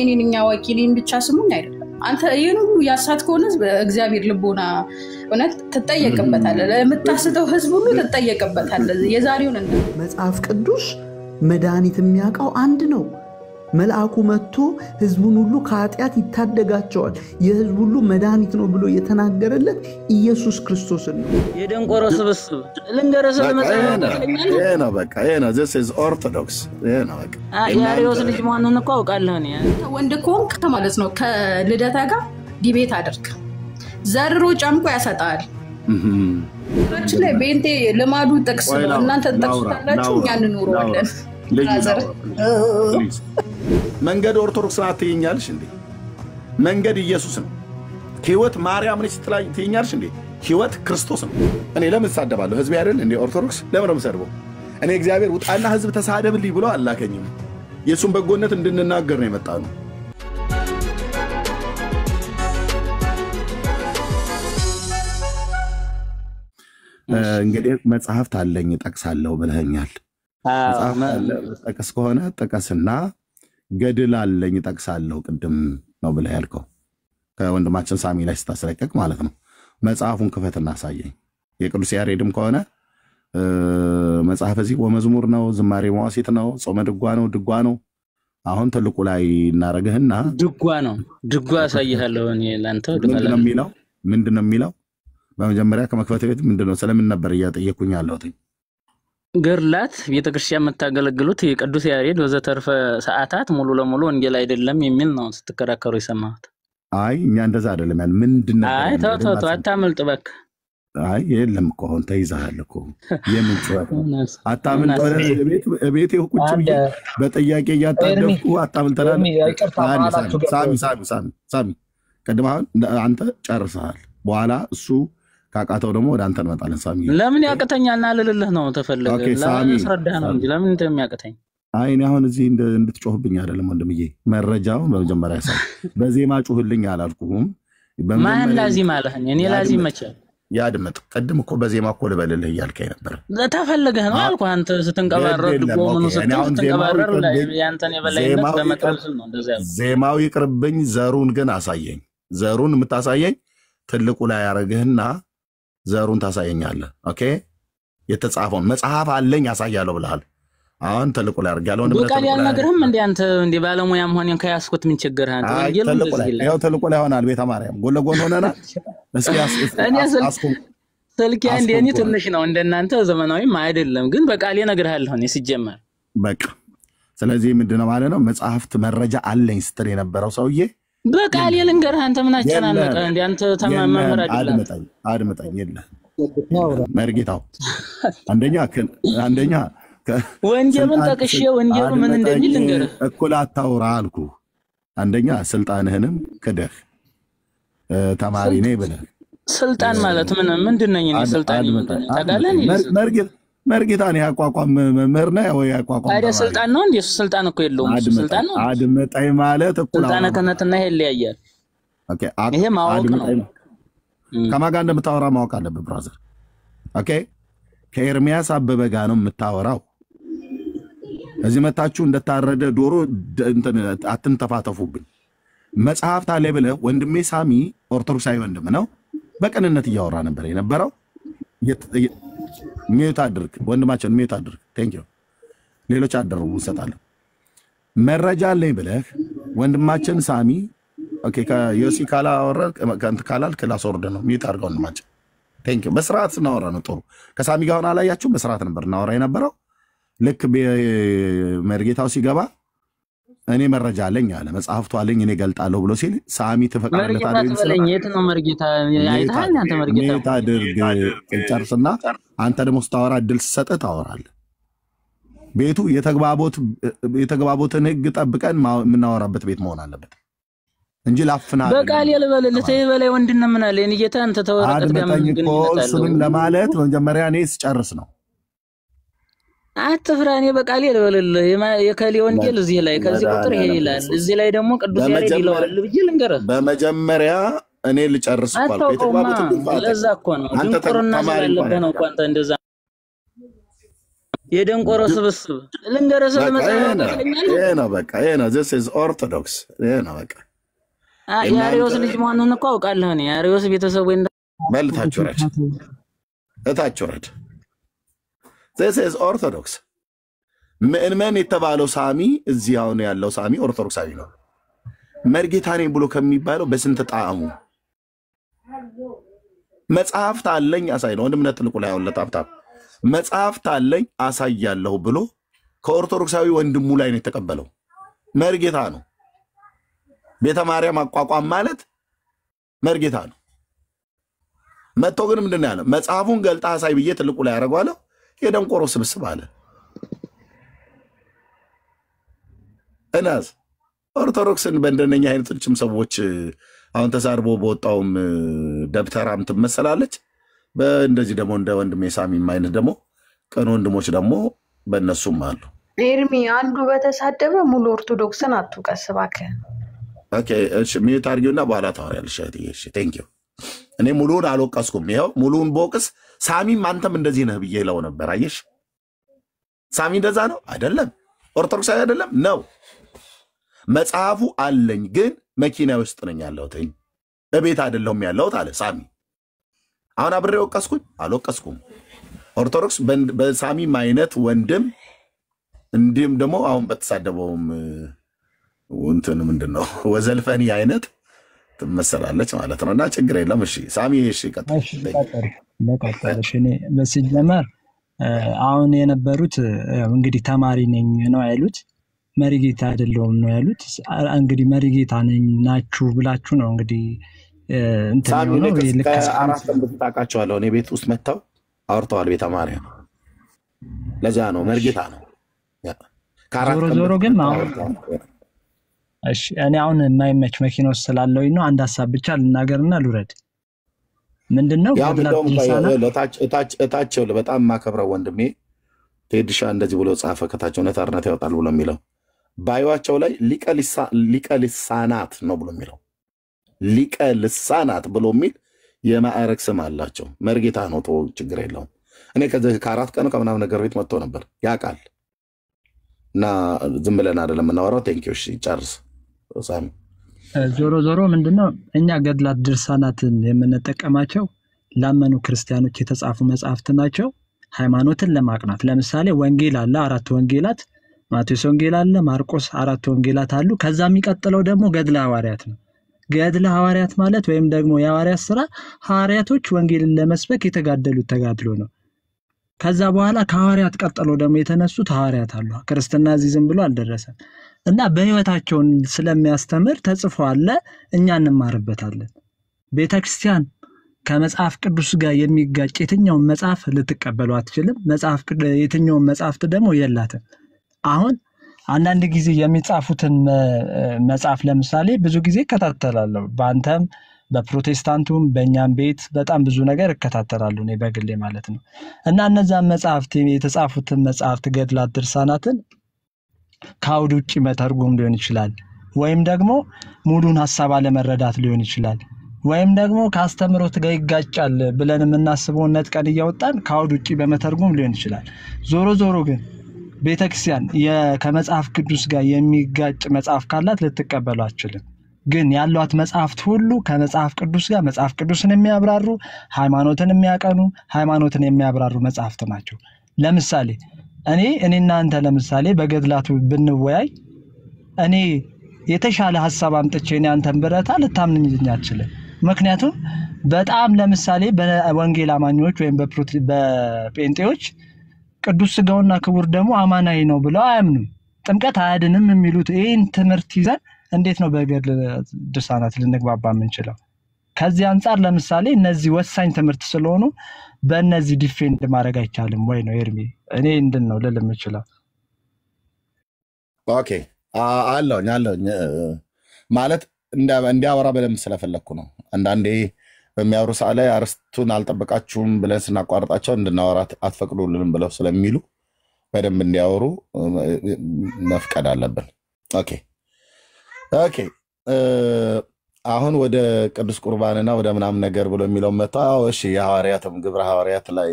እኔኛ ወኪሌን ብቻ ስሙኝ አይደለም አንተ ይሄን ሁሉ ያሳት ከሆነ በእግዚአብሔር ልቦና እውነት ተጠየቀበታለህ ለምታስተው ህዝብ ሁሉ ተጠየቀበታለህ የዛሬውን እንደ መጽሐፍ ቅዱስ መድኃኒት የሚያውቀው አንድ ነው መልአኩ መጥቶ ህዝቡን ሁሉ ከኃጢአት ይታደጋቸዋል የህዝብ ሁሉ መድኃኒት ነው ብሎ የተናገረለት ኢየሱስ ክርስቶስ ነው የደንቆሮ ስብስብ ልንገረሰ ነው በቃ ነው this is orthodox ነው በቃ ያሪዮስ ልጅ ማንነን እኮ አውቃለሁ እኔ ወንድ ኮንክ ማለት ነው ከልደታ ጋር ዲቤት አድርግ ዘርሮ ጫምቆ ያሰጣል ታች ላይ ቤንቴ ለማዱ ጥቅስ ነው እናንተ ተጠቅሱታላችሁ ያን ኑሮዋለን መንገድ ኦርቶዶክስ ናት ትይኛልሽ እንዴ መንገድ ኢየሱስ ነው ህይወት ማርያም ነች ትይኛልሽ እንዴ ህይወት ክርስቶስ ነው እኔ ለምን ሳደባለሁ ህዝብ አይደል እንዴ ኦርቶዶክስ ለምን ነው የምሰድበው እኔ እግዚአብሔር ውጣና ህዝብ ተሳደብልኝ ብሎ አላከኝም የሱን በጎነት እንድንናገር ነው የመጣነው እንግዲህ መጽሐፍት አለኝ ጠቅሳለሁ ብለኛል መጽሐፍ ጠቅስ ከሆነ ጠቅስና ገድል አለኝ ጠቅሳለሁ ቅድም ነው ብለ ያልከው ከወንድማችን ሳሚ ላይ ስታስለቀቅ ማለት ነው መጽሐፉን ክፈትና አሳየኝ የቅዱስ ያሬድም ከሆነ መጽሐፍ እዚህ ወመዝሙር ነው ዝማሬ መዋሲት ነው ጾመ ድጓ ነው አሁን ትልቁ ላይ እናረጋህና ድጓ አሳይሃለሁ እኔ ላንተ ምንድነው የሚለው በመጀመሪያ ከመክፈት ቤት ምንድነው ስለምን ነበር እያጠየቁኝ ያለሁት ገርላት ቤተክርስቲያን መታገለግሉት የቅዱስ ያሬድ ወዘተርፈ ሰዓታት ሙሉ ለሙሉ ወንጌል አይደለም የሚል ነው ስትከራከሩ ይሰማት አይ እኛ እንደዛ አይደለም ያን ምንድነው አይ ተው አታመልጥ በቃ አይ የለም እኮ አሁን ተይዛሃል እኮ የምን ጨዋታ አታመልጥ ቤቴ ቁጭ ብዬ በጥያቄ እያጣደፍኩ አታመልጠናል ሳሚ ቀድማ አንተ ጨርሰሃል በኋላ እሱ ካቃተው ደግሞ ወደ አንተ እንመጣለን ሳሚ ለምን ያቀተኛልና ለልልህ ነው ተፈልገ ለማስረዳህ ነው እንጂ ለምን እንደሚያቀተኝ አይ እኔ አሁን እዚህ እንድትጮህብኝ አይደለም ወንድምዬ መረጃው በመጀመሪያ ሳይ በዜማ ጮህልኝ አላልኩህም ማን ላዚም አለኝ እኔ ላዚም መቼ ያድመጥ ቀድም እኮ በዜማ እኮ ልበልልህ ያልከኝ ነበር ተፈልገህ ነው አልኩ አንተ ስትንቀባረር ድጎ ምኑ ስትንቀባረር ያንተን የበላይነት በመጥረስ ነው እንደዛ ዜማው ይቅርብኝ ዘሩን ግን አሳየኝ ዘሩን የምታሳየኝ ትልቁ ላይ ያረግህና ዘሩን ታሳየኛለህ ኦኬ የተጻፈውን መጽሐፍ አለኝ ያሳያለሁ ብለሃል አሁን ትልቁ ላይ ያርጋለሁ እንደምን በቃ ያልነገርህም እንዴ አንተ እንዴ ባለሙያም ሆነን ከያስኩት ምን ችግር አንተ ወንጌል እንደዚህ ይላል ያው ትልቁ ላይ ሆናል ቤተ ማርያም ጎለጎን ሆነና እስኪ ስልክ አንዴ እኔ ትንሽ ነው እንደናንተ ዘመናዊም አይደለም ግን በቃል እነግርሃለሁ እኔ ሲጀመር በቃ ስለዚህ ምንድነው ማለት ነው መጽሐፍት መረጃ አለኝ ስትል የነበረው ሰውዬ በቃል ልንገርህ አንተ ምን አጨናነቀ እንዴ አንተ ተማመመር አይደለም አድምጠኝ የለ መርጌታው አንደኛ ወንጀሉን ተከሽ ወንጀሉ ምን እንደሚል ልንገርህ እኩል አታውራ አልኩ አንደኛ ስልጣንህንም ከደህ ተማሪ ነኝ ብለህ ስልጣን ማለት ምንድነኝ እኔ ስልጣን ታጋለን መርጌታን ያቋቋም መምህርና ወይ ያቋቋም አይደ ስልጣን ነው እንዴ ስልጣን እኮ የለውም ስልጣን ነው አድመጣይ ማለት እኩል ስልጣን ከነትና ይለያያል ኦኬ ይሄ ማወቅ ነው ከማጋ እንደምታወራ ማወቅ አለብህ ብራዘር ኦኬ ከኤርሚያስ አበበ ጋር ነው የምታወራው እዚህ መታችሁ እንደታረደ ዶሮ አትንተፋተፉብኝ መጽሐፍ ታለ ብለህ ወንድሜ ሳሚ ኦርቶዶክሳዊ ወንድም ነው በቀንነት እያወራ ነበር የነበረው ሚዩት አድርግ ወንድማችን ሚዩት አድርግ ቴንክ ዩ ሌሎች አደረው እንሰጣለን መረጃ አለኝ ብለህ ወንድማችን ሳሚ ኦኬ ከዮሲ ካላ ወረድ ከአንተ ካላል ክላስ ወርደ ነው ሚዩት አድርገው ወንድማችን ቴንክ ዩ በስርዓት እናወራ ነው ጥሩ ከሳሚ ጋር ሆነ አላያችሁ በስርዓት ነበር እናወራ የነበረው ልክ መርጌታው ሲገባ እኔ መረጃ አለኝ አለ መጽሐፍቱ አለኝ እኔ ገልጣለሁ ብሎ ሲል ሳሚ ተፈቀደለታል ይመስላል የት ነው መርጌታ አይታል አንተ መርጌታ ታድርግ ጨርስና አንተ ደግሞ ስታወራ እድል ሰጠህ ታወራለህ ቤቱ የተግባቦትን ህግ ጠብቀን የምናወራበት ቤት መሆን አለበት እንጂ ላፍና በቃል የለበለለ ተይበላይ ወንድነ ምን አለ እኔ ጌታ አንተ ተወራቀት ጋር ምን ይመጣል እሱን ለማለት መጀመሪያ እኔ ስጨርስ ነው አትፍራኔ በቃል የለበለለ የከሊ ወንጌል እዚህ ላይ ከዚህ ቁጥር ይሄ ይላል እዚህ ላይ ደግሞ ቅዱስ ያሬድ ይለዋል ልጅ ልንገርህ በመጀመሪያ እኔ ልጨርስ ባልኩ የተባሉት ለዛ እኮ ነው ድንቁርና ያለበት ነው እንኳን እንደዛ የደንቆሮ ስብስብ ልንገርህ በቃ this is orthodox ነው በቃ የአሪዮስ ልጅ መሆኑን እኮ አውቃለሁ እኔ የአሪዮስ ቤተሰብ ወይ እታች ወረድ this is orthodox ምን የተባለው ሳሚ እዚህ አሁን ያለው ሳሚ ኦርቶዶክሳዊ ነው መርጌታ ነኝ ብሎ ከሚባለው በስንት ጣዕሙ መጽሐፍት አለኝ አሳይ ነው እንደምን ተልቁ ላይ አሁን ለታብታብ መጽሐፍት አለኝ አሳያለሁ ብሎ ከኦርቶዶክሳዊ ወንድሙ ላይ ነው የተቀበለው መርጌታ ነው ቤተ ማርያም አቋቋም ማለት መርጌታ ነው መጥቶ ግን ምንድነው ያለው መጽሐፉን ገልጣ አሳይ ብዬ ተልቁ ላይ ያረጋዋለሁ የደንቆሮ ስብስብ አለ እናስ ኦርቶዶክስን በእንደነኛ አይነቶችም ሰዎች አሁን ተሳርቦ በወጣውም ደብተራም ትመሰላለች በእንደዚህ ደግሞ እንደ ወንድሜ ሳሚ ማይነት ደግሞ ቀን ወንድሞች ደግሞ በእነሱም አሉ ኤርሚ አንዱ በተሳደበ ሙሉ ኦርቶዶክስን አትውቀስ እባክህ ኦኬ እሺ ሚዩት አድርጊውና በኋላ ታወሪያለሽ እሺ ቴንክ ዩ እኔ ሙሉውን አልወቀስኩም ይሄው ሙሉውን ቦክስ ሳሚም አንተም እንደዚህ ነህ ብዬ ለው ነበር አየሽ ሳሚ እንደዛ ነው አይደለም ኦርቶዶክሳዊ አይደለም ነው መጽሐፉ አለኝ ግን መኪና ውስጥ ነኝ ያለሁት በቤት አይደለም ያለሁት አለ ሳሚ አሁን አብሬ ወቀስኩኝ አልወቀስኩም ኦርቶዶክስ በሳሚ ማይነት ወንድም እንዲም ደግሞ አሁን በተሳደበውም ወንተን ምንድነው ወዘልፈኒ አይነት ትመሰላለች ማለት ነውና ችግር የለም እሺ ሳሚ እሺ ለቀጣለሽ እኔ በሲጀመር አሁን የነበሩት እንግዲህ ተማሪ ነኝ ነው ያሉት መሪጌታ አይደለም ነው ያሉት እንግዲህ መሪጌታ ነኝ ናችሁ ብላችሁ ነው እንግዲህ እንትን ነው አራት ብታቃቸዋለሁ እኔ ቤት ውስጥ መጣው አውርተዋል ቤተ ማርያም ለዛ ነው መርጌታ ነው ዞሮ ግን እሺ እኔ አሁን የማይመች መኪና ውስጥ ስላለውኝ ነው አንድ ሐሳብ ብቻ ልናገርና ልውረድ ምንድነው እታቸው በጣም ማከብረው ወንድሜ ቴድሻ እንደዚህ ብሎ ጻፈ ከታቸው ነታርነት ያወጣል ብሎ የሚለው ባይዋቸው ላይ ሊቀ ልሳናት ነው ብሎ የሚለው ሊቀ ልሳናት ብሎ የሚል የማዕረግ ስም አላቸው መርጌታ ነው ተው ችግር የለውም እኔ ከአራት ቀን ከምናምን ነገር ቤት መጥቶ ነበር ያቃል እና ዝም ብለን አይደለም እናወራው ቴንክ ዩ እሺ ጨርስ ሳሚ ዞሮ ምንድነው እኛ ገድላት ድርሳናትን የምንጠቀማቸው ላመኑ ክርስቲያኖች የተጻፉ መጽሐፍት ናቸው ሃይማኖትን ለማቅናት ለምሳሌ ወንጌል አለ አራት ወንጌላት ማቴዎስ ወንጌል አለ ማርቆስ አራት ወንጌላት አሉ ከዛ የሚቀጥለው ደግሞ ገድለ ሐዋርያት ነው ገድለ ሐዋርያት ማለት ወይም ደግሞ የሐዋርያት ሥራ ሐዋርያቶች ወንጌልን ለመስበክ የተጋደሉት ተጋድሎ ነው ከዛ በኋላ ከሐዋርያት ቀጥሎ ደግሞ የተነሱት ሐዋርያት አሉ ክርስትና እዚህ ዝም ብሎ አልደረሰም እና በህይወታቸው ስለሚያስተምር ተጽፎ አለ እኛ እንማርበታለን ቤተክርስቲያን ከመጽሐፍ ቅዱስ ጋር የሚጋጭ የትኛው መጽሐፍ ልትቀበሉ አትችልም የትኛው መጽሐፍ ደግሞ የላትም አሁን አንዳንድ ጊዜ የሚጻፉትን መጽሐፍ ለምሳሌ ብዙ ጊዜ ከተተላለው በአንተም በፕሮቴስታንቱም በእኛም ቤት በጣም ብዙ ነገር እከታተላሉ ነው በግሌ ማለት ነው እና እነዛ መጽሐፍት የተጻፉትን መጽሐፍት ገድላት ድርሳናትን ካውድ ውጪ መተርጎም ሊሆን ይችላል ወይም ደግሞ ሙሉን ሐሳብ አለመረዳት ሊሆን ይችላል ወይም ደግሞ ካስተምሮት ጋር ይጋጫል ብለን የምናስበው ነጥቀን ያወጣን ካውድ ውጪ በመተርጎም ሊሆን ይችላል ዞሮ ግን ቤተክርስቲያን ከመጽሐፍ ቅዱስ ጋር የሚጋጭ መጽሐፍ ካላት ልትቀበሉ አትችልም ግን ያሏት መጽሐፍት ሁሉ ከመጽሐፍ ቅዱስ ጋር መጽሐፍ ቅዱስን የሚያብራሩ ሃይማኖትን የሚያቀኑ ሃይማኖትን የሚያብራሩ መጽሐፍት ናቸው ለምሳሌ እኔና አንተ ለምሳሌ በገድላቱ ብንወያይ እኔ የተሻለ ሐሳብ አምጥቼ እኔ አንተን ብረታ ልታምንኝ አትችልም ምክንያቱም በጣም ለምሳሌ በወንጌል አማኞች ወይም በጴንጤዎች ቅዱስ ሥጋውና ክቡር ደሙ አማናዊ ነው ብለው አያምኑም ጥምቀት አያድንም የሚሉት ይሄን ትምህርት ይዘን እንዴት ነው በገድል ድርሳናት ልንግባባ የምንችለው ከዚህ አንፃር ለምሳሌ እነዚህ ወሳኝ ትምህርት ስለሆኑ በእነዚህ ዲፌንድ ማድረግ አይቻልም ወይ ነው ኤርሚ እኔ እንደን ነው ልልም ይችላል ኦኬ አለኝ ማለት እንዲያወራ በደንብ ስለፈለኩ ነው አንዳንዴ በሚያወሩ ሰዓት ላይ አርስቱን አልጠበቃችሁም ብለን ስናቋርጣቸው እንድናወራት አትፈቅዱልንም ብለው ስለሚሉ በደንብ እንዲያወሩ መፍቀድ አለብን ኦኬ አሁን ወደ ቅዱስ ቁርባንና ወደ ምናምን ነገር ብሎ የሚለው መጣው እሺ የሐዋርያትም ግብረ ሐዋርያት ላይ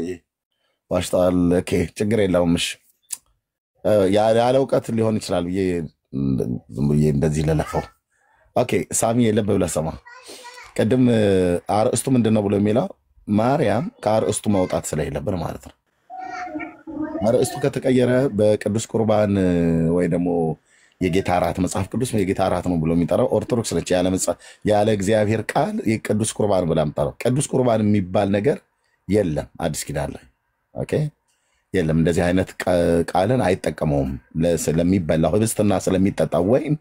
ዋሽታል ኦኬ ችግር የለውም እሺ ያለ እውቀት ሊሆን ይችላል ብዬ ዝም ብዬ እንደዚህ ለለፈው። ኦኬ ሳሚ የለበ ብለህ ሰማ። ቀደም አርእስቱ ምንድነው ብሎ የሚለው ማርያም ከአርእስቱ መውጣት ስለሌለብን ማለት ነው። አርእስቱ ከተቀየረ በቅዱስ ቁርባን ወይ ደግሞ የጌታ እራት መጽሐፍ ቅዱስ የጌታ እራት ነው ብሎ የሚጠራው ኦርቶዶክስ ነች። ያለ እግዚአብሔር ቃል የቅዱስ ቁርባን ብላ የምጠራው ቅዱስ ቁርባን የሚባል ነገር የለም አዲስ ኪዳን ላይ። ኦኬ የለም እንደዚህ አይነት ቃልን አይጠቀመውም። ስለሚበላው ህብስትና ስለሚጠጣው ወይም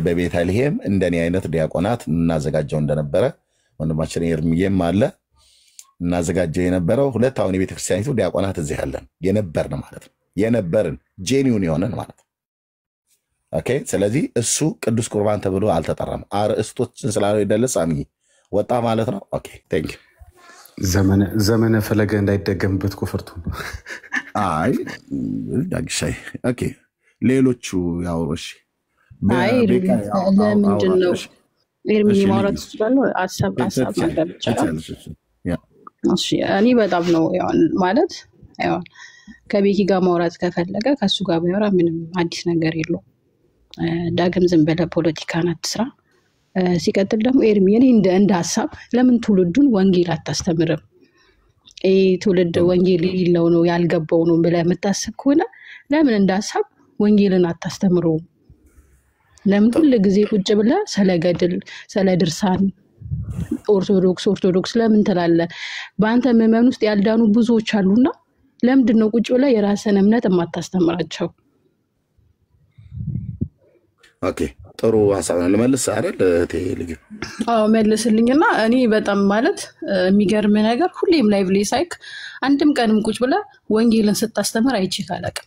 በቤተልሔም እንደኔ አይነት ዲያቆናት እናዘጋጀው እንደነበረ ወንድማችን ኤርሚዬም አለ እናዘጋጀው የነበረው ሁለት አሁን የቤተክርስቲያኒቱ ዲያቆናት እዚህ ያለን የነበርን ማለት ነው። የነበርን ጄኒውን የሆነን ማለት ነው። ኦኬ ስለዚህ እሱ ቅዱስ ቁርባን ተብሎ አልተጠራም። አርእስቶችን ስላለው ይደለሳሚ ወጣ ማለት ነው። ኦኬ ቴንክ ዩ ዘመነ ፈለገ እንዳይደገምበት ኩፍርቱ አይ ዳግሻይ ኦኬ ሌሎቹ ያውሮሽ አይ ለምንድን ነው ኤርሚ ማውራት ይችላል አሳብ ነገር ይችላል። እሺ እኔ በጣም ነው ማለት ያው ከቤኪ ጋር ማውራት ከፈለገ ከሱ ጋር ቢያወራ ምንም አዲስ ነገር የለው። ዳግም ዝም ብለ ፖለቲካን አትስራ። ሲቀጥል ደግሞ ኤርሚ እኔ እንደ ሐሳብ ለምን ትውልዱን ወንጌል አታስተምርም? ትውልድ ወንጌል ይለው ነው ያልገባው ነው ብለ የምታስብ ከሆነ ለምን እንደ ሐሳብ ወንጌልን አታስተምሩም? ለምን ሁሉ ጊዜ ቁጭ ብለ ስለ ገድል ስለ ድርሳን ኦርቶዶክስ ለምን ትላለ? በአንተ ምዕመን ውስጥ ያልዳኑ ብዙዎች አሉና ለምንድን ነው ቁጭ ብለ የራስን እምነት የማታስተምራቸው? ኦኬ ጥሩ ሐሳብ ነው። ልመልስ አይደል እቴ ልጅ? አዎ መልስልኝና እኔ በጣም ማለት የሚገርም ነገር ሁሌም ላይቭ ላይ ሳይክ አንድም ቀንም ቁጭ ብለ ወንጌልን ስታስተምር አይቼህ አላውቅም።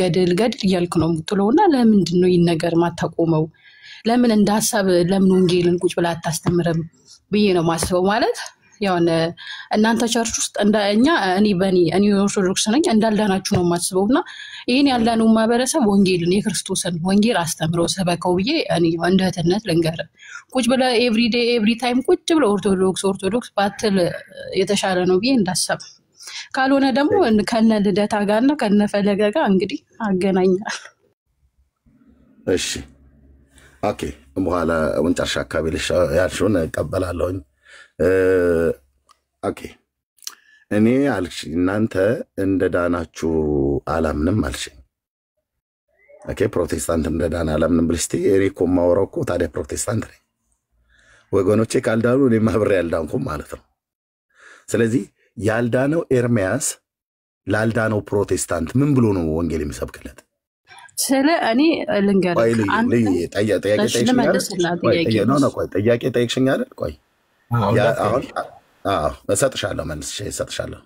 ገድል እያልክ ነው የምትለውና ለምንድን ነው ይሄን ነገር ማታቆመው? ለምን እንደ ሐሳብ ለምን ወንጌልን ቁጭ ብለ አታስተምርም ብዬ ነው ማስበው። ማለት ያውነ እናንተ ቸርች ውስጥ እንደኛ እኔ ኦርቶዶክስ ነኝ እንዳልዳናችሁ ነው ማስበውና ይሄን ያላነው ማበረሰብ ወንጌልን የክርስቶስን ወንጌል አስተምረው ሰበከው ብዬ እኔ እንደተነት ልንገር ቁጭ ብለ ኤቭሪ ታይም ቁጭ ብለ ኦርቶዶክስ ባትል የተሻለ ነው ብዬ እንዳሰብ። ካልሆነ ደግሞ ከነ ልደታ ጋርና ከነ ፈለገ ጋር እንግዲህ አገናኛል። እሺ ኦኬ በኋላ ወንጫሻ አካባቢ ያልሽውን እቀበላለሁኝ። ኦኬ እኔ አልሽ እናንተ እንደዳናችሁ አላምንም አልሽ። ኦኬ ፕሮቴስታንት እንደዳና አላምንም ብልስቲ እኔ እኮ የማወራው እኮ ታዲያ ፕሮቴስታንት ነኝ። ወገኖቼ ካልዳኑ እኔ ማብሬ ያልዳንኩም ማለት ነው። ስለዚህ ያልዳነው ኤርሚያስ ላልዳነው ፕሮቴስታንት ምን ብሎ ነው ወንጌል የሚሰብክለት? ስለ እኔ ልንገርህ አንተ ጥያቄ ጠይቅሽኝ አይደል? ቆይ አሁን እሰጥሻለሁ መልስ እሰጥሻለሁ።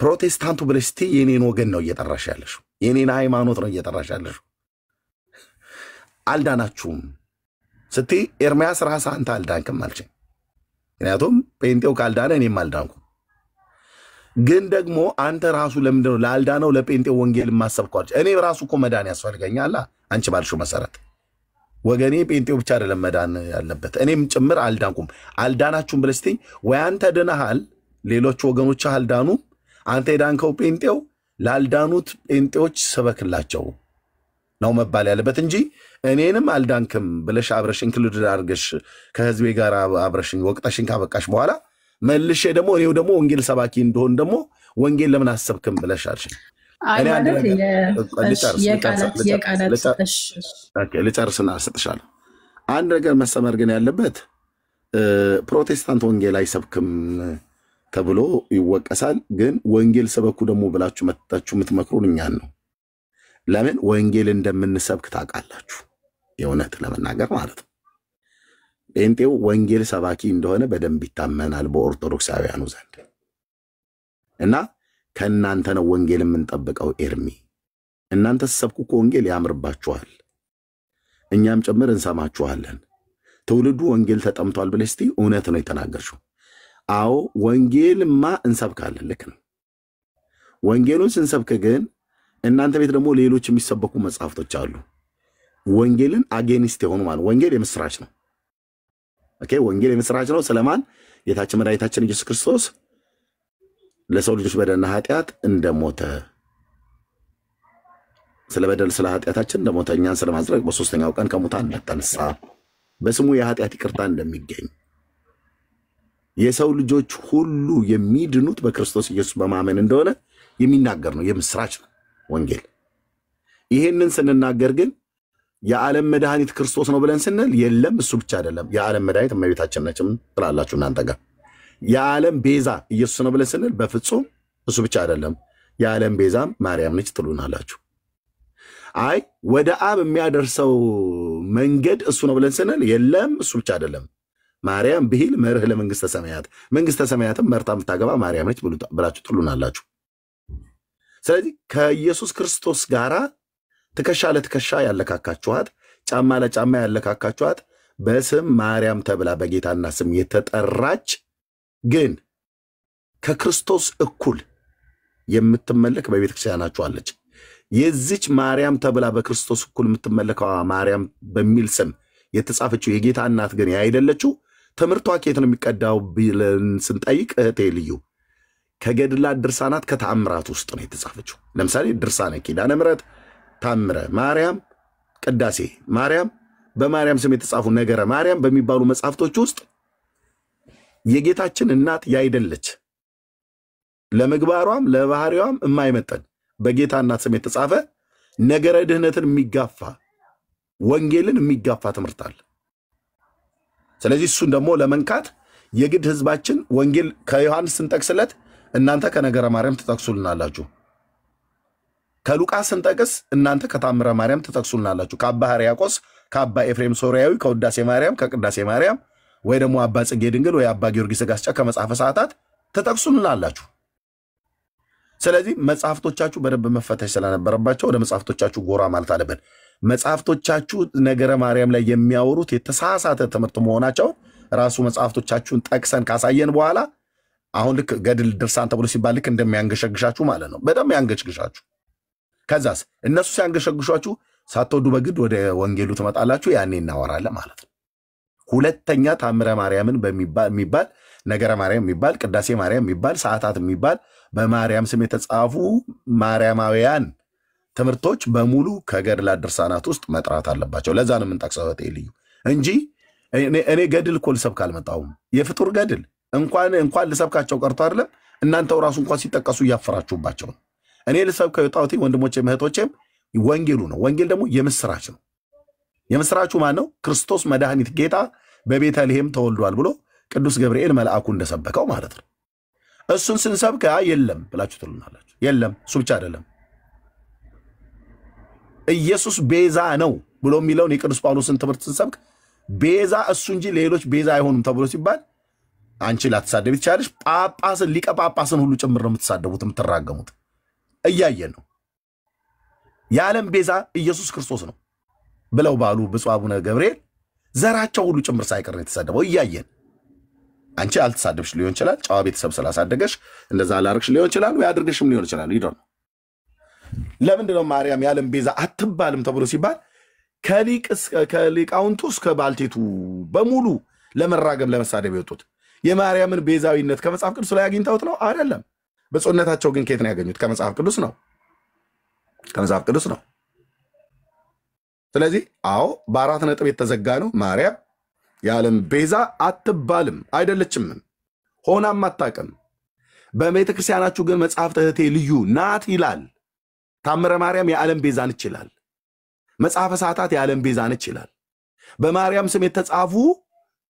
ፕሮቴስታንቱ ብለሽ እስቲ የኔን ወገን ነው እየጠራሽ ያለሽው፣ የኔን ሃይማኖት ነው እየጠራሽ ያለሽው። አልዳናችሁም ስትይ ኤርሚያስ ራስህ አንተ አልዳንክም አልሽኝ። ምክንያቱም ጴንጤው ካልዳነ እኔም አልዳንኩም። ግን ደግሞ አንተ ራሱ ለምንድን ነው ላልዳነው ለጴንጤው ወንጌል ማሰብኳል? እኔ ራሱ እኮ መዳን ያስፈልገኛል አንቺ ባልሽው መሰረት። ወገኔ ጴንጤው ብቻ አይደለም መዳን ያለበት እኔም ጭምር አልዳንኩም። አልዳናችሁም ብለሽ ስትይ ወይ አንተ ድነሃል ሌሎች ወገኖች አልዳኑ፣ አንተ የዳንከው ጴንጤው ላልዳኑት ጴንጤዎች ሰበክላቸው ነው መባል ያለበት እንጂ እኔንም አልዳንክም ብለሽ አብረሽ ኢንክሉድ አድርገሽ ከህዝቤ ጋር አብረሽኝ ወቅተሽኝ ካበቃሽ በኋላ መልሼ ደግሞ እኔው ደግሞ ወንጌል ሰባኪ እንደሆን ደግሞ ወንጌል ለምን አሰብክም ብለሽ አልሽኝ። ልጨርስና አልሰጥሻለሁ። አንድ ነገር መሰመር ግን ያለበት ፕሮቴስታንት ወንጌል አይሰብክም ተብሎ ይወቀሳል። ግን ወንጌል ሰበኩ ደግሞ ብላችሁ መጣችሁ የምትመክሩን እኛን ነው። ለምን ወንጌል እንደምንሰብክ ታውቃላችሁ። የእውነት ለመናገር ማለት ነው ጴንጤው ወንጌል ሰባኪ እንደሆነ በደንብ ይታመናል በኦርቶዶክሳውያኑ ዘንድ እና ከእናንተ ነው ወንጌል የምንጠብቀው። ኤርሚ እናንተ ሰብኩ እኮ ወንጌል ያምርባችኋል፣ እኛም ጭምር እንሰማችኋለን። ትውልዱ ወንጌል ተጠምቷል ብለሽ እስቲ እውነት ነው የተናገርሽው። አዎ ወንጌልማ እንሰብካለን፣ ልክ ነው። ወንጌሉን ስንሰብክ ግን እናንተ ቤት ደግሞ ሌሎች የሚሰበኩ መጽሐፍቶች አሉ ወንጌልን አጌኒስት የሆኑ ማለት ወንጌል የምስራች ነው። ኦኬ ወንጌል የምስራች ነው ስለማን? ጌታችን መድኃኒታችን ኢየሱስ ክርስቶስ ለሰው ልጆች በደልና ኃጢአት እንደሞተ ስለ በደል ስለ ኃጢአታችን እንደሞተ እኛን ስለማጽደቅ በሶስተኛው ቀን ከሙታን እንደተነሳ በስሙ የኃጢአት ይቅርታ እንደሚገኝ የሰው ልጆች ሁሉ የሚድኑት በክርስቶስ ኢየሱስ በማመን እንደሆነ የሚናገር ነው። የምስራች ነው ወንጌል። ይሄንን ስንናገር ግን የዓለም መድኃኒት ክርስቶስ ነው ብለን ስንል የለም እሱ ብቻ አይደለም። የዓለም መድኃኒት እመቤታችን ነች ትላላችሁ እናንተ ጋር። የዓለም ቤዛ ኢየሱስ ነው ብለን ስንል በፍጹም እሱ ብቻ አይደለም። የዓለም ቤዛም ማርያም ነች ትሉናላችሁ። አይ ወደ አብ የሚያደርሰው መንገድ እሱ ነው ብለን ስንል የለም እሱ ብቻ አይደለም። ማርያም ብሂል መርህ ለመንግስተ ሰማያት፣ መንግስተ ሰማያትም መርታ የምታገባ ማርያም ነች ብላችሁ ትሉናላችሁ። ስለዚህ ከኢየሱስ ክርስቶስ ጋራ ትከሻ ለትከሻ ያለካካችኋት፣ ጫማ ለጫማ ያለካካችኋት በስም ማርያም ተብላ በጌታና ስም የተጠራች ግን ከክርስቶስ እኩል የምትመለክ በቤተ ክርስቲያናችሁ አለች። የዚች ማርያም ተብላ በክርስቶስ እኩል የምትመለከዋ ማርያም በሚል ስም የተጻፈችው የጌታ እናት ግን ያይደለችው ትምህርቷ ከየት ነው የሚቀዳው ብለን ስንጠይቅ እህቴ ልዩ ከገድላት ድርሳናት ከተአምራት ውስጥ ነው የተጻፈችው። ለምሳሌ ድርሳነ ኪዳነ ምሕረት፣ ታምረ ማርያም፣ ቅዳሴ ማርያም፣ በማርያም ስም የተጻፉ ነገረ ማርያም በሚባሉ መጽሐፍቶች ውስጥ የጌታችን እናት ያይደለች ለምግባሯም ለባህሪዋም የማይመጠን በጌታ እናት ስም የተጻፈ ነገረ ድህነትን የሚጋፋ ወንጌልን የሚጋፋ ትምህርት አለ። ስለዚህ እሱን ደግሞ ለመንካት የግድ ህዝባችን ወንጌል ከዮሐንስ ስንጠቅስለት እናንተ ከነገረ ማርያም ትጠቅሱልናላችሁ፣ ከሉቃስ ስንጠቅስ እናንተ ከታምረ ማርያም ትጠቅሱልናላችሁ፣ ከአባ ሕርያቆስ ከአባ ኤፍሬም ሶርያዊ ከውዳሴ ማርያም ከቅዳሴ ማርያም ወይ ደግሞ አባ ጽጌ ድንግል ወይ አባ ጊዮርጊስ ጋስጫ ከመጽሐፈ ሰዓታት ትጠቅሱልናላችሁ። ስለዚህ መጽሐፍቶቻችሁ በደንብ መፈተሽ ስለነበረባቸው ወደ መጽሐፍቶቻችሁ ጎራ ማለት አለበት። መጽሐፍቶቻችሁ ነገረ ማርያም ላይ የሚያወሩት የተሳሳተ ትምህርት መሆናቸው ራሱ መጽሐፍቶቻችሁን ጠቅሰን ካሳየን በኋላ አሁን ልክ ገድል ድርሳን ተብሎ ሲባል ልክ እንደሚያንገሸግሻችሁ ማለት ነው። በደንብ ያንገሽግሻችሁ። ከዛስ እነሱ ሲያንገሸግሿችሁ ሳትወዱ በግድ ወደ ወንጌሉ ትመጣላችሁ። ያኔ እናወራለን ማለት ነው። ሁለተኛ ታምረ ማርያምን በሚባል ነገረ ማርያም የሚባል ቅዳሴ ማርያም የሚባል ሰዓታት የሚባል በማርያም ስም የተጻፉ ማርያማውያን ትምህርቶች በሙሉ ከገድላት ድርሳናት ውስጥ መጥራት አለባቸው። ለዛ ነው የምንጠቅሰው ልዩ እንጂ እኔ ገድል እኮ ልሰብክ አልመጣሁም። የፍጡር ገድል እንኳን ልሰብካቸው ቀርቶ አይደለም እናንተው ራሱ እንኳን ሲጠቀሱ እያፈራችሁባቸው ነው። እኔ ልሰብከው የወጣሁት ወንድሞቼም እህቶቼም ወንጌሉ ነው። ወንጌል ደግሞ የምስራች ነው። የምስራቹ ማን ነው? ክርስቶስ መድኃኒት ጌታ በቤተልሔም ተወልዷል ብሎ ቅዱስ ገብርኤል መልአኩ እንደሰበከው ማለት ነው። እሱን ስንሰብክ የለም ብላችሁ ትሉናላችሁ። የለም እሱ ብቻ አይደለም ኢየሱስ ቤዛ ነው ብሎ የሚለውን የቅዱስ ጳውሎስን ትምህርት ስንሰብክ ቤዛ እሱ እንጂ ሌሎች ቤዛ አይሆኑም ተብሎ ሲባል አንቺ ላትሳደብ ይቻለሽ ጳጳስን ሊቀ ጳጳስን ሁሉ ጭምር ነው የምትሳደቡት የምትራገሙት። እያየን ነው። የዓለም ቤዛ ኢየሱስ ክርስቶስ ነው ብለው ባሉ ብፁዕ አቡነ ገብርኤል ዘራቸው ሁሉ ጭምር ሳይቀር ነው የተሳደበው። እያየን አንቺ አልተሳደብሽ ሊሆን ይችላል፣ ጨዋ ቤተሰብ ስላሳደገሽ እንደዛ አላርክሽ ሊሆን ይችላል፣ ወይ አድርገሽም ሊሆን ይችላል። ይዶን ለምንድነው ማርያም የዓለም ቤዛ አትባልም ተብሎ ሲባል ከሊቃውንቱ እስከ ባልቴቱ በሙሉ ለመራገም ለመሳደብ የወጡት የማርያምን ቤዛዊነት ከመጽሐፍ ቅዱስ ላይ አግኝተውት ነው አይደለም። በጾነታቸው ግን ከየት ነው ያገኙት? ከመጽሐፍ ቅዱስ ነው። ከመጽሐፍ ቅዱስ ነው። ስለዚህ አዎ በአራት ነጥብ የተዘጋ ነው። ማርያም የዓለም ቤዛ አትባልም፣ አይደለችም፣ ሆናም አታውቅም። በቤተ ክርስቲያናችሁ ግን መጽሐፍተ እህቴ ልዩ ናት ይላል። ታምረ ማርያም የዓለም ቤዛ ነች ይላል። መጽሐፈ ሰዓታት የዓለም ቤዛ ነች ይላል። በማርያም ስም የተጻፉ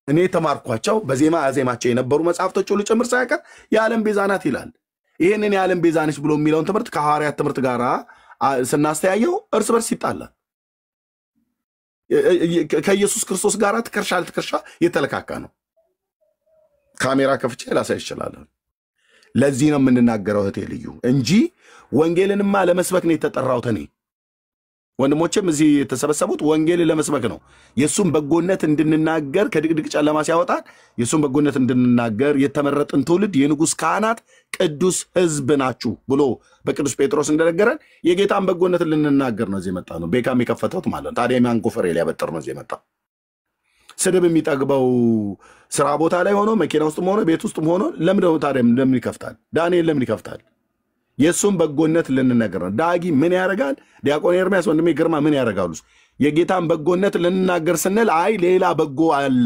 እኔ የተማርኳቸው በዜማ አዜማቸው የነበሩ መጽሐፍቶች ሁሉ ጭምር ሳይቀር የዓለም ቤዛ ናት ይላል። ይህንን የዓለም ቤዛ ነች ብሎ የሚለውን ትምህርት ከሐዋርያት ትምህርት ጋር ስናስተያየው እርስ በርስ ይጣላል። ከኢየሱስ ክርስቶስ ጋር ትከርሻ ለትከርሻ የተለካካ ነው። ካሜራ ከፍቼ ላሳይ ይችላል። ለዚህ ነው የምንናገረው እህቴ ልዩ እንጂ ወንጌልንማ ለመስበክ ነው የተጠራሁት። እኔ ወንድሞቼም እዚህ የተሰበሰቡት ወንጌል ለመስበክ ነው። የሱን በጎነት እንድንናገር ከድቅድቅ ጨለማ ሲያወጣን የሱን በጎነት እንድንናገር የተመረጥን ትውልድ የንጉሥ ካህናት ቅዱስ ሕዝብ ናችሁ ብሎ በቅዱስ ጴጥሮስ እንደነገረን የጌታን በጎነት ልንናገር ነው እዚህ መጣ ነው። ቤካም የከፈተውት ማለት ነው። ታዲያ ማን ጎፈሬ ሊያበጥር ነው እዚህ መጣ። ስድብ የሚጠግበው ስራ ቦታ ላይ ሆኖ መኪና ውስጥም ሆኖ ቤት ውስጥም ሆኖ ለምን ነው ታዲያ ለምን ይከፍታል? ዳንኤል ለምን ይከፍታል? የሱም በጎነት ልንነገር ነው። ዳጊ ምን ያደርጋል? ዲያቆን ኤርሚያስ ወንድሜ ግርማ ምን ያደርጋሉ? የጌታን በጎነት ልንናገር ስንል አይ ሌላ በጎ አለ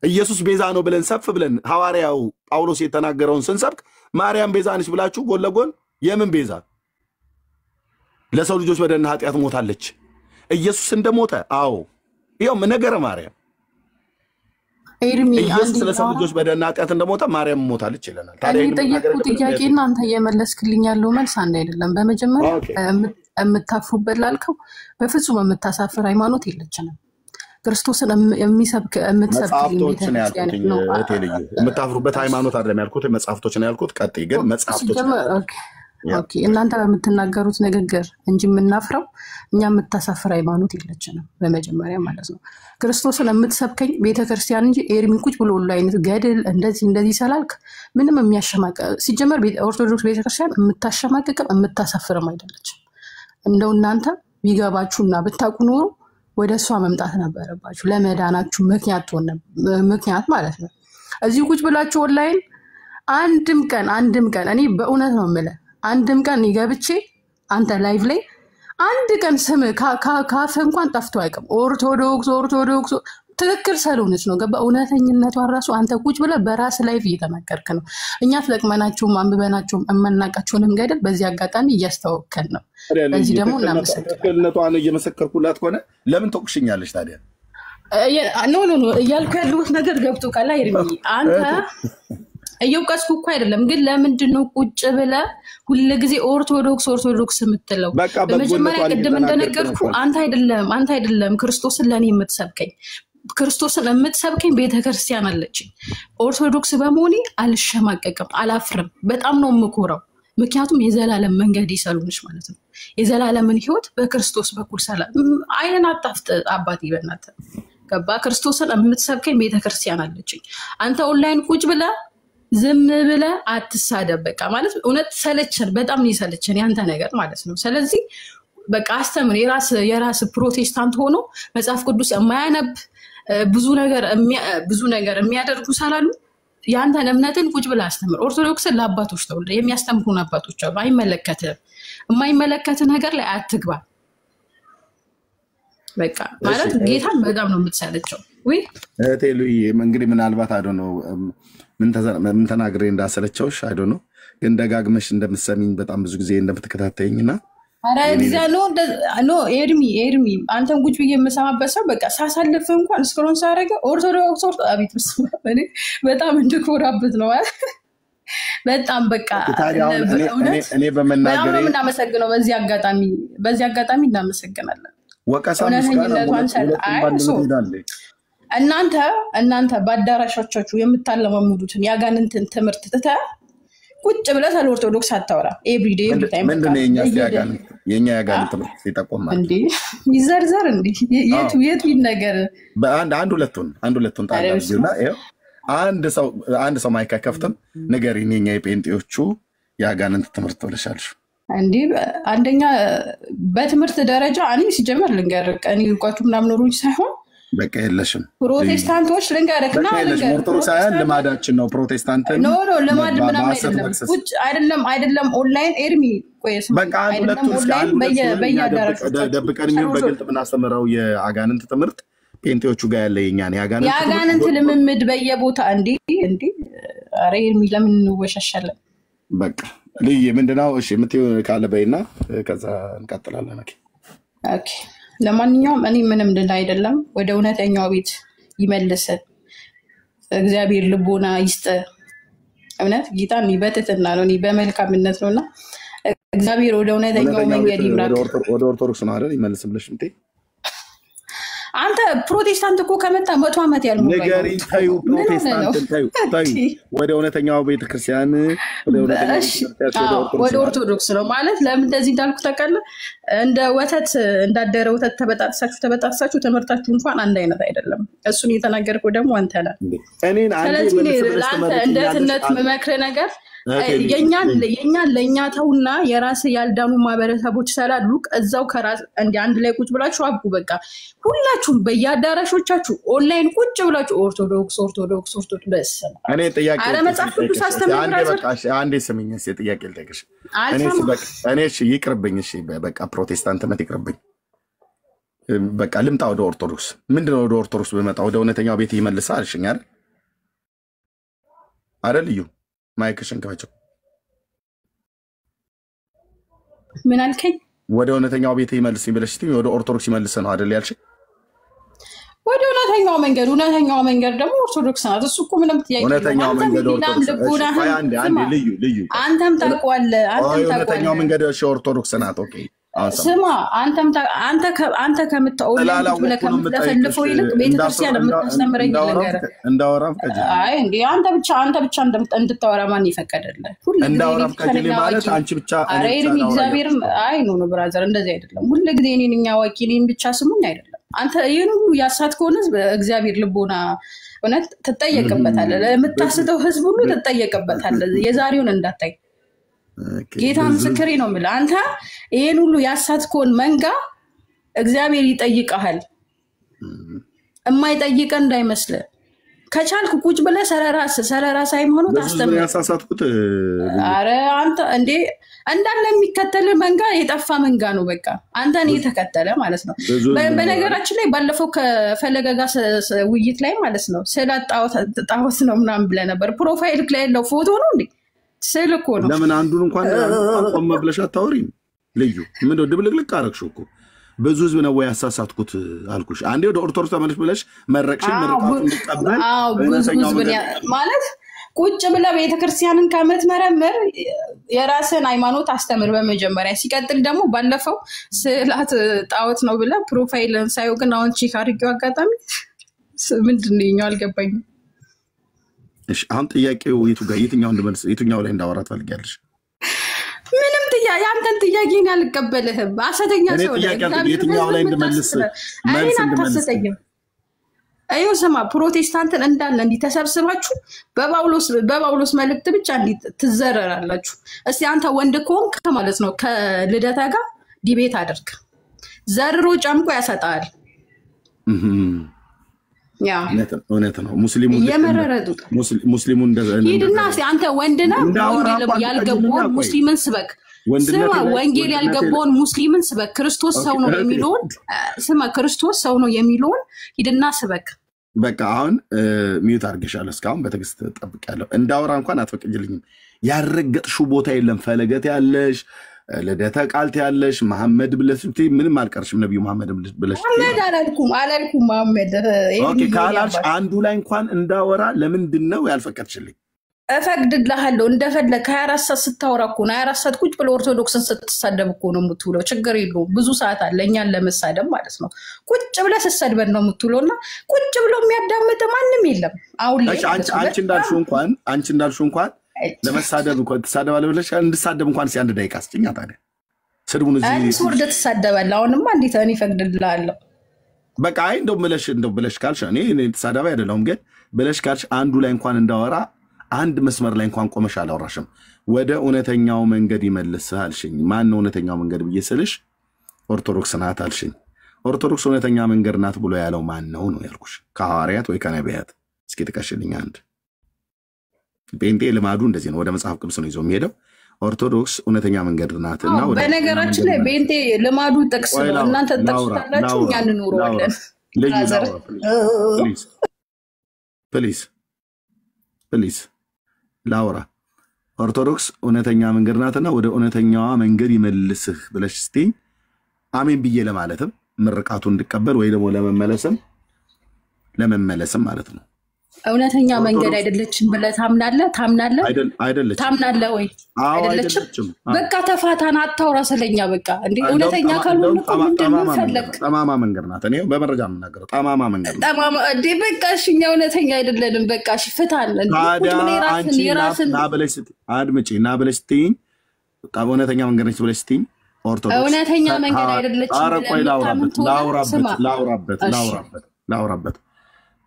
ኢየሱስ ቤዛ ነው ብለን ሰፍ ብለን ሐዋርያው ጳውሎስ የተናገረውን ስንሰብክ ማርያም ቤዛ ነች ብላችሁ ጎን ለጎን የምን ቤዛ? ለሰው ልጆች በደልና ኃጢአት ሞታለች። ኢየሱስ እንደሞተ አዎ ይኸው ነገረ ማርያም ኢየሱስ ለሰው ልጆች በደልና ኃጢአት እንደሞተ ማርያም ሞታለች ይለናል። ታዲያ የጠየቁት ጥያቄና አንተ እየመለስክልኝ ያለው መልስ አንድ አይደለም። በመጀመሪያ የምታፍሩበት ላልከው በፍጹም የምታሳፍር ሃይማኖት የለችንም። ክርስቶስን የሚሰብክ የምትሰብክልኝ ቤተክርስቲያን ነው። የምታፍሩበት ሃይማኖት አይደለም ያልኩት መጽሐፍቶች ነው ያልኩት። ቀጥይ ግን መጽሐፍቶች ኦኬ እናንተ በምትናገሩት ንግግር እንጂ የምናፍረው እኛ የምታሳፍር ሃይማኖት የለችንም። በመጀመሪያ ማለት ነው ክርስቶስን የምትሰብከኝ ቤተክርስቲያን እንጂ ኤርሚ ቁጭ ብሎ ሁሉ አይነት ገድል እንደዚህ ሰላልክ ምንም የሚያሸማቀ ሲጀመር ኦርቶዶክስ ቤተክርስቲያን የምታሸማቀቅም የምታሳፍርም አይደለችም። እንደው እናንተ ቢገባችሁና ብታውቁ ኖሮ ወደ እሷ መምጣት ነበረባችሁ። ለመዳናችሁ ምክንያት ማለት ነው። እዚህ ቁጭ ብላችሁ ኦንላይን አንድም ቀን እኔ በእውነት ነው የምልህ አንድም ቀን ይገብቼ አንተ ላይቭ ላይ አንድ ቀን ስም ካፍ እንኳን ጠፍቶ አይቀም። ኦርቶዶክስ ትክክል ሰሎንስ ነው ገባ እውነተኝነቷን ራሱ አንተ ቁጭ ብለህ በራስ ላይቭ እየተመከርክ ነው። እኛ ተጠቅመናቸውም አንብበናቸውም እመናቃቸውንም ገድል በዚህ አጋጣሚ እያስተዋወቅከን ነው። በዚህ ደግሞ እናመሰግናለን። እየመሰከርኩላት ከሆነ ለምን ተቁሽኛለሽ ታዲያ? ኖ እያልኩ ያለሁት ነገር ገብቶ ቃል አይርሚ አንተ እየውቀስኩ እኮ አይደለም። ግን ለምንድን ነው ቁጭ ብለህ ሁሉ ጊዜ ኦርቶዶክስ የምትለው? በመጀመሪያ ቅድም እንደነገርኩ አንተ አይደለም ክርስቶስን ለኔ የምትሰብከኝ። ክርስቶስን የምትሰብከኝ ቤተክርስቲያን አለችኝ። ኦርቶዶክስ በመሆኔ አልሸማቀቅም፣ አላፍርም። በጣም ነው የምኮራው። ምክንያቱም የዘላለም መንገድ ይሰሉንሽ ማለት ነው። የዘላለምን ህይወት በክርስቶስ በኩል ሰላም አይነን አጣፍጥ አባቴ በእናትህ ገባ። ክርስቶስን የምትሰብከኝ ቤተክርስቲያን አለችኝ። አንተ ኦንላይን ቁጭ ብለህ ዝም ብለህ አትሳደብ። በቃ ማለት እውነት ሰለቸን፣ በጣም ነው የሰለቸን ያንተ ነገር ማለት ነው። ስለዚህ በቃ አስተምር። የራስ ፕሮቴስታንት ሆኖ መጽሐፍ ቅዱስ የማያነብ ብዙ ነገር የሚያደርጉ ሳላሉ ያንተን እምነትን ቁጭ ብለህ አስተምር። ኦርቶዶክስን ለአባቶች ተውል የሚያስተምሩን አባቶች አሉ። አይመለከትህም። የማይመለከት ነገር ላይ አትግባ። በቃ ማለት ጌታን በጣም ነው የምትሰለቸው። ወይ ቴሉይ እንግዲህ ምናልባት አዶ ነው ምን ተናግሬ እንዳሰለቸውሽ አይዶ ነው። ግን ደጋግመሽ እንደምትሰሚኝ በጣም ብዙ ጊዜ እንደምትከታተይኝና አረ እዛ ነው ኤርሚ አንተን ቁጭ ብዬ የምሰማበት ሰው በቃ ሳሳልፍ እንኳን ስክሮን ሳረገ ኦርቶዶክስ አቤት በጣም እንድኮራበት ነው። በጣም በቃ እኔ በመናገሬ በጣም እናመሰግነው። በዚህ አጋጣሚ እናመሰግናለን። ወቀሳው እናንተ በአዳራሾቻችሁ የምታለማምዱትን ያጋንንትን ትምህርት ትተህ ቁጭ ብለህ ስለ ኦርቶዶክስ አታወራ። ኤቭሪዴ ኤቭሪታይም ምንድነው የኛ ያጋንንት ትምህርት ሲጠቆማል እንዴ? ይዘርዘር እንዴ? የቱ ይነገር? አንድ ሁለቱን ታዲያውና አንድ ሰው ማይክ ከፍተም ንገሪኝ የኛ የጴንጤዎቹ ያጋንንት ትምህርት ብለሻልሽ እንዴ? አንደኛ በትምህርት ደረጃ እኔ ሲጀመር ልንገርህ እኔ እውቀቱ ምናምን ኖሮኝ ሳይሆን በቃ የለሽም። ፕሮቴስታንቶች ልንገርክና ኦርቶዶክሳውያን ልማዳችን ነው። ፕሮቴስታንት ኖ ልማድ ምናምን አይደለም። ቁጭ አይደለም ኦንላይን ኤርሚ ቆይስ በቃ አንድ ሁለቱን በየአዳራሹ ደብቀን የሚሆን በግልጥ የምናስተምረው የአጋንንት ትምህርት ጴንጤዎቹ ጋር ያለ የኛን የአጋንንት ልምምድ በየቦታ እንዴ ኧረ ኤርሚ ለምን እንወሻሻለን? በቃ ልይ ምንድነው? እሺ የምትይው ካለ በይና ከዛ እንቀጥላለን። ኦኬ ለማንኛውም እኔ ምንም እንደ አይደለም። ወደ እውነተኛው ቤት ይመልሰን እግዚአብሔር ልቦና ይስጥ። እውነት ጌታን ይበትትና ነው በመልካምነት ነውና እግዚአብሔር ወደ እውነተኛው መንገድ ይምራክ። ወደ ኦርቶዶክስ ነው አይደል ይመልስልሽ እንዴ? አንተ ፕሮቴስታንት እኮ ከመጣ 100 ዓመት ያልሞላ ነገሪ ታዩ ፕሮቴስታንት ታዩ ወደ እውነተኛው ቤተክርስቲያን ወደ ኦርቶዶክስ ነው ማለት ለምን እንደዚህ እንዳልኩ ታውቃለህ? እንደ ወተት እንዳደረ ወተት ተበጣጥሳችሁ ትምህርታችሁ እንኳን አንድ አይነት አይደለም። እሱን እየተናገርከው ደግሞ አንተ ነህ። ስለዚህ ለአንተ እንደ እህትነት የምመክርህ ነገር የኛን ለእኛ ተውና የራስ ያልዳኑ ማህበረሰቦች ስላሉ እዛው ከራስ እንደ አንድ ላይ ቁጭ ብላችሁ አብቁ። በቃ ሁላችሁም በየአዳራሾቻችሁ ኦንላይን ቁጭ ብላችሁ ኦርቶዶክስ በስመ እኔ ጥያቄ አረ መጽሐፍ ቅዱስ አስተምራለሁ። በቃ አንዴ ስሚኝ ጥያቄ ልጠይቅሽ። እኔ እሺ ይቅርብኝ፣ እሺ በቃ ፕሮቴስታንትነት ይቅርብኝ። በቃ ልምጣ ወደ ኦርቶዶክስ። ምንድነው ወደ ኦርቶዶክስ በመጣ ወደ እውነተኛው ቤት ይመልሳል አልሽኝ አይደል? ልዩ ማይክሽን ከፈቸው። ምን አልከኝ? ወደ እውነተኛው ቤት ይመልስኝ ብለሽ ወደ ኦርቶዶክስ ይመልስ ነው አይደል ያልሽ? ወደ እውነተኛው መንገድ ደግሞ ኦርቶዶክስ ናት። እሱ እኮ ምንም ጥያቄ የለውም። እውነተኛው መንገድ ኦርቶዶክስ። አንዴ ልዩ አንተም ታውቀዋለህ። እውነተኛው መንገድ ኦርቶዶክስ ናት። ኦኬ ስማ አንተ ከምታውለው ብለህ ከምትለፈልፈው ይልቅ ቤተክርስቲያን የምታስተምረኝ ነገር እንዳወራም ከጀ አይ እንዴ አንተ ብቻ እንድታወራ ማን ይፈቀደልህ? ሁሉ እንዳወራም ከጀ ማለት አንቺ ብቻ እኔ እግዚአብሔርም አይ ኖ ብራዘር እንደዚህ አይደለም። ሁሉ ጊዜ እኔን ዋቂ እኔን ብቻ ስሙኝ አይደለም። አንተ ይሄን ሁሉ ያሳትከውን ህዝብ እግዚአብሔር ልቦና እውነት ትጠየቅበታለህ። ለምታስተው ህዝብ ሁሉ ትጠየቅበታለህ። የዛሬውን እንዳታይ ጌታ ምስክሬ ነው የምልህ። አንተ ይሄን ሁሉ ያሳትከውን መንጋ እግዚአብሔር ይጠይቀሃል። የማይጠይቀ እንዳይመስልህ። ከቻልክ ቁጭ ብለህ ሰለራስ አይሆኑ ታስተምር። ያሳሳትኩት አረ አንተ እንዴ እንዳለ የሚከተል መንጋ የጠፋ መንጋ ነው። በቃ አንተን እየተከተለ ማለት ነው። በነገራችን ላይ ባለፈው ከፈለገ ጋር ውይይት ላይ ማለት ነው ስለጣዖት ነው ምናምን ብለህ ነበር። ፕሮፋይል ላይ ያለው ፎቶ ነው እንዴ? ስልኮ ነው። ለምን አንዱን እንኳን ቆም ብለሽ አታወሪም? ልዩ ምን ነው ድብልቅልቅ አረግሽው እኮ። ብዙ ህዝብ ነው ያሳሳትኩት አልኩሽ። አንዴ ወደ ኦርቶዶክስ ተመለሽ ብለሽ መረቅሽን መረቃቱን ተቀበል። ማለት ቁጭ ብለህ ቤተክርስቲያንን ከምትመረምር የራስን ሃይማኖት አስተምር በመጀመሪያ። ሲቀጥል ደግሞ ባለፈው ስላት ጣዖት ነው ብለህ ፕሮፋይልን ሳይው ግን አሁን ቼክ አድርጌው አጋጣሚ ምንድነው አልገባኝም። እሺ አሁን ጥያቄው የትኛው ላይ እንዳወራ ትፈልጊያለሽ? ምንም ጥያቄ አንተን ጥያቄን አልቀበልህም። አሰተኛ ሰው የትኛው ላይ እንደመልስ መልስ እንደመልስ አዩ ስማ ፕሮቴስታንትን እንዳለ እንዲ ተሰብስባችሁ በጳውሎስ መልእክት ብቻ እንዲ ትዘረራላችሁ። እስቲ አንተ ወንድ ከሆንክ ማለት ነው ከልደታ ጋር ዲቤት አድርግ። ዘርሮ ጨምቆ ያሰጣል። ያ እውነት ነው። ሙስሊሙ ሂድና አንተ ወንድ ነህ ያልገባውን ሙስሊምን ስበክ። ስማ ወንጌል ያልገባውን ሙስሊምን ስበክ። ክርስቶስ ሰው ነው የሚለውን ሂድና ስበክ። በቃ አሁን ሚዩት አድርገሻለሁ። እስካሁን በትዕግስት ጠብቄያለሁ። እንዳወራ እንኳን አትፈቅጂልኝም። ያረገጥሽው ቦታ የለም። ፈለገት ያለሽ ልደተ ቃልት ያለሽ መሐመድ ብለሽ ምንም አልቀርሽም። ነብዩ መሐመድ ብለሽ መሐመድ አላልኩም መሐመድ። ኦኬ ካላልሽ አንዱ ላይ እንኳን እንዳወራ ለምንድን ነው ያልፈቀድሽልኝ? እፈቅድልሃለሁ እንደፈለክ 24 ሰዓት ስታወራ እኮ ነው። 24 ሰዓት ቁጭ ብሎ ኦርቶዶክስን ስትሳደብ እኮ ነው የምትውለው። ችግር የለውም። ብዙ ሰዓት አለ እኛን ለመሳደብ ማለት ነው። ቁጭ ብለህ ስትሰድበን ነው የምትውለውና ቁጭ ብሎ የሚያዳምጥ ማንም የለም። አሁን ላይ አንቺ እንዳልሽው እንኳን ለመሳደብ እንኳን ተሳደባለህ ብለሽ እንድሳደብ እንኳን ሲያንድ ደቂቃ አስጭኛ። ታዲያ ስድቡን እዚህ ወርደ ተሳደባለህ። አሁንማ እንዴት እኔ እፈቅድልሃለሁ? በቃ አይ እንደው ብለሽ ካልሽ እኔ ተሳደባ አይደለሁም፣ ግን ብለሽ ካልሽ አንዱ ላይ እንኳን እንዳወራ አንድ መስመር ላይ እንኳን ቆመሽ አላወራሽም። ወደ እውነተኛው መንገድ ይመልስህ አልሽኝ። ማን ነው እውነተኛው መንገድ ብዬ ስልሽ ኦርቶዶክስ ናት አልሽኝ። ኦርቶዶክስ እውነተኛ መንገድ ናት ብሎ ያለው ማን ነው ነው ያልኩሽ? ከሐዋርያት ወይ ከነቢያት? እስኪ ጥቀሽልኝ አንድ። ጴንጤ ልማዱ እንደዚህ ነው፣ ወደ መጽሐፍ ቅዱስ ነው ይዞ የሚሄደው። ኦርቶዶክስ እውነተኛ መንገድ ናትና በነገራችን ላይ ጴንጤ ልማዱ ጥቅስ ነው። እናንተ ጥቅሱታላችሁ እኛን እንኖረዋለን። ፕሊዝ ላውራ። ኦርቶዶክስ እውነተኛ መንገድ ናትና ወደ እውነተኛዋ መንገድ ይመልስህ ብለሽ ስትይ አሜን ብዬ ለማለትም ምርቃቱ እንድቀበል ወይ ደግሞ ለመመለስም ማለት ነው። እውነተኛ መንገድ አይደለችም ብለህ ታምናለህ? አይደለችም። ታምናለህ ወይ? አይደለችም። በቃ ተፋታና አታውራ ስለኛ። በቃ እንዴ እውነተኛ ካልሆነ ምንድነው ፈለክ? ጠማማ መንገድ ናት። እኔ በመረጃ ነው የምናገረው። ጠማማ መንገድ ናት። ጠማማ እንዴ በቃ እሺ፣ እኛ እውነተኛ አይደለንም። በቃ እሺ ፍታን። እንዴ አንቺ ና ብለሽ ስትይኝ እውነተኛ መንገድ ነች ብለሽ ስትይኝ ኦርቶዶክስ እውነተኛ መንገድ አይደለችም። አረቆይ ላውራበት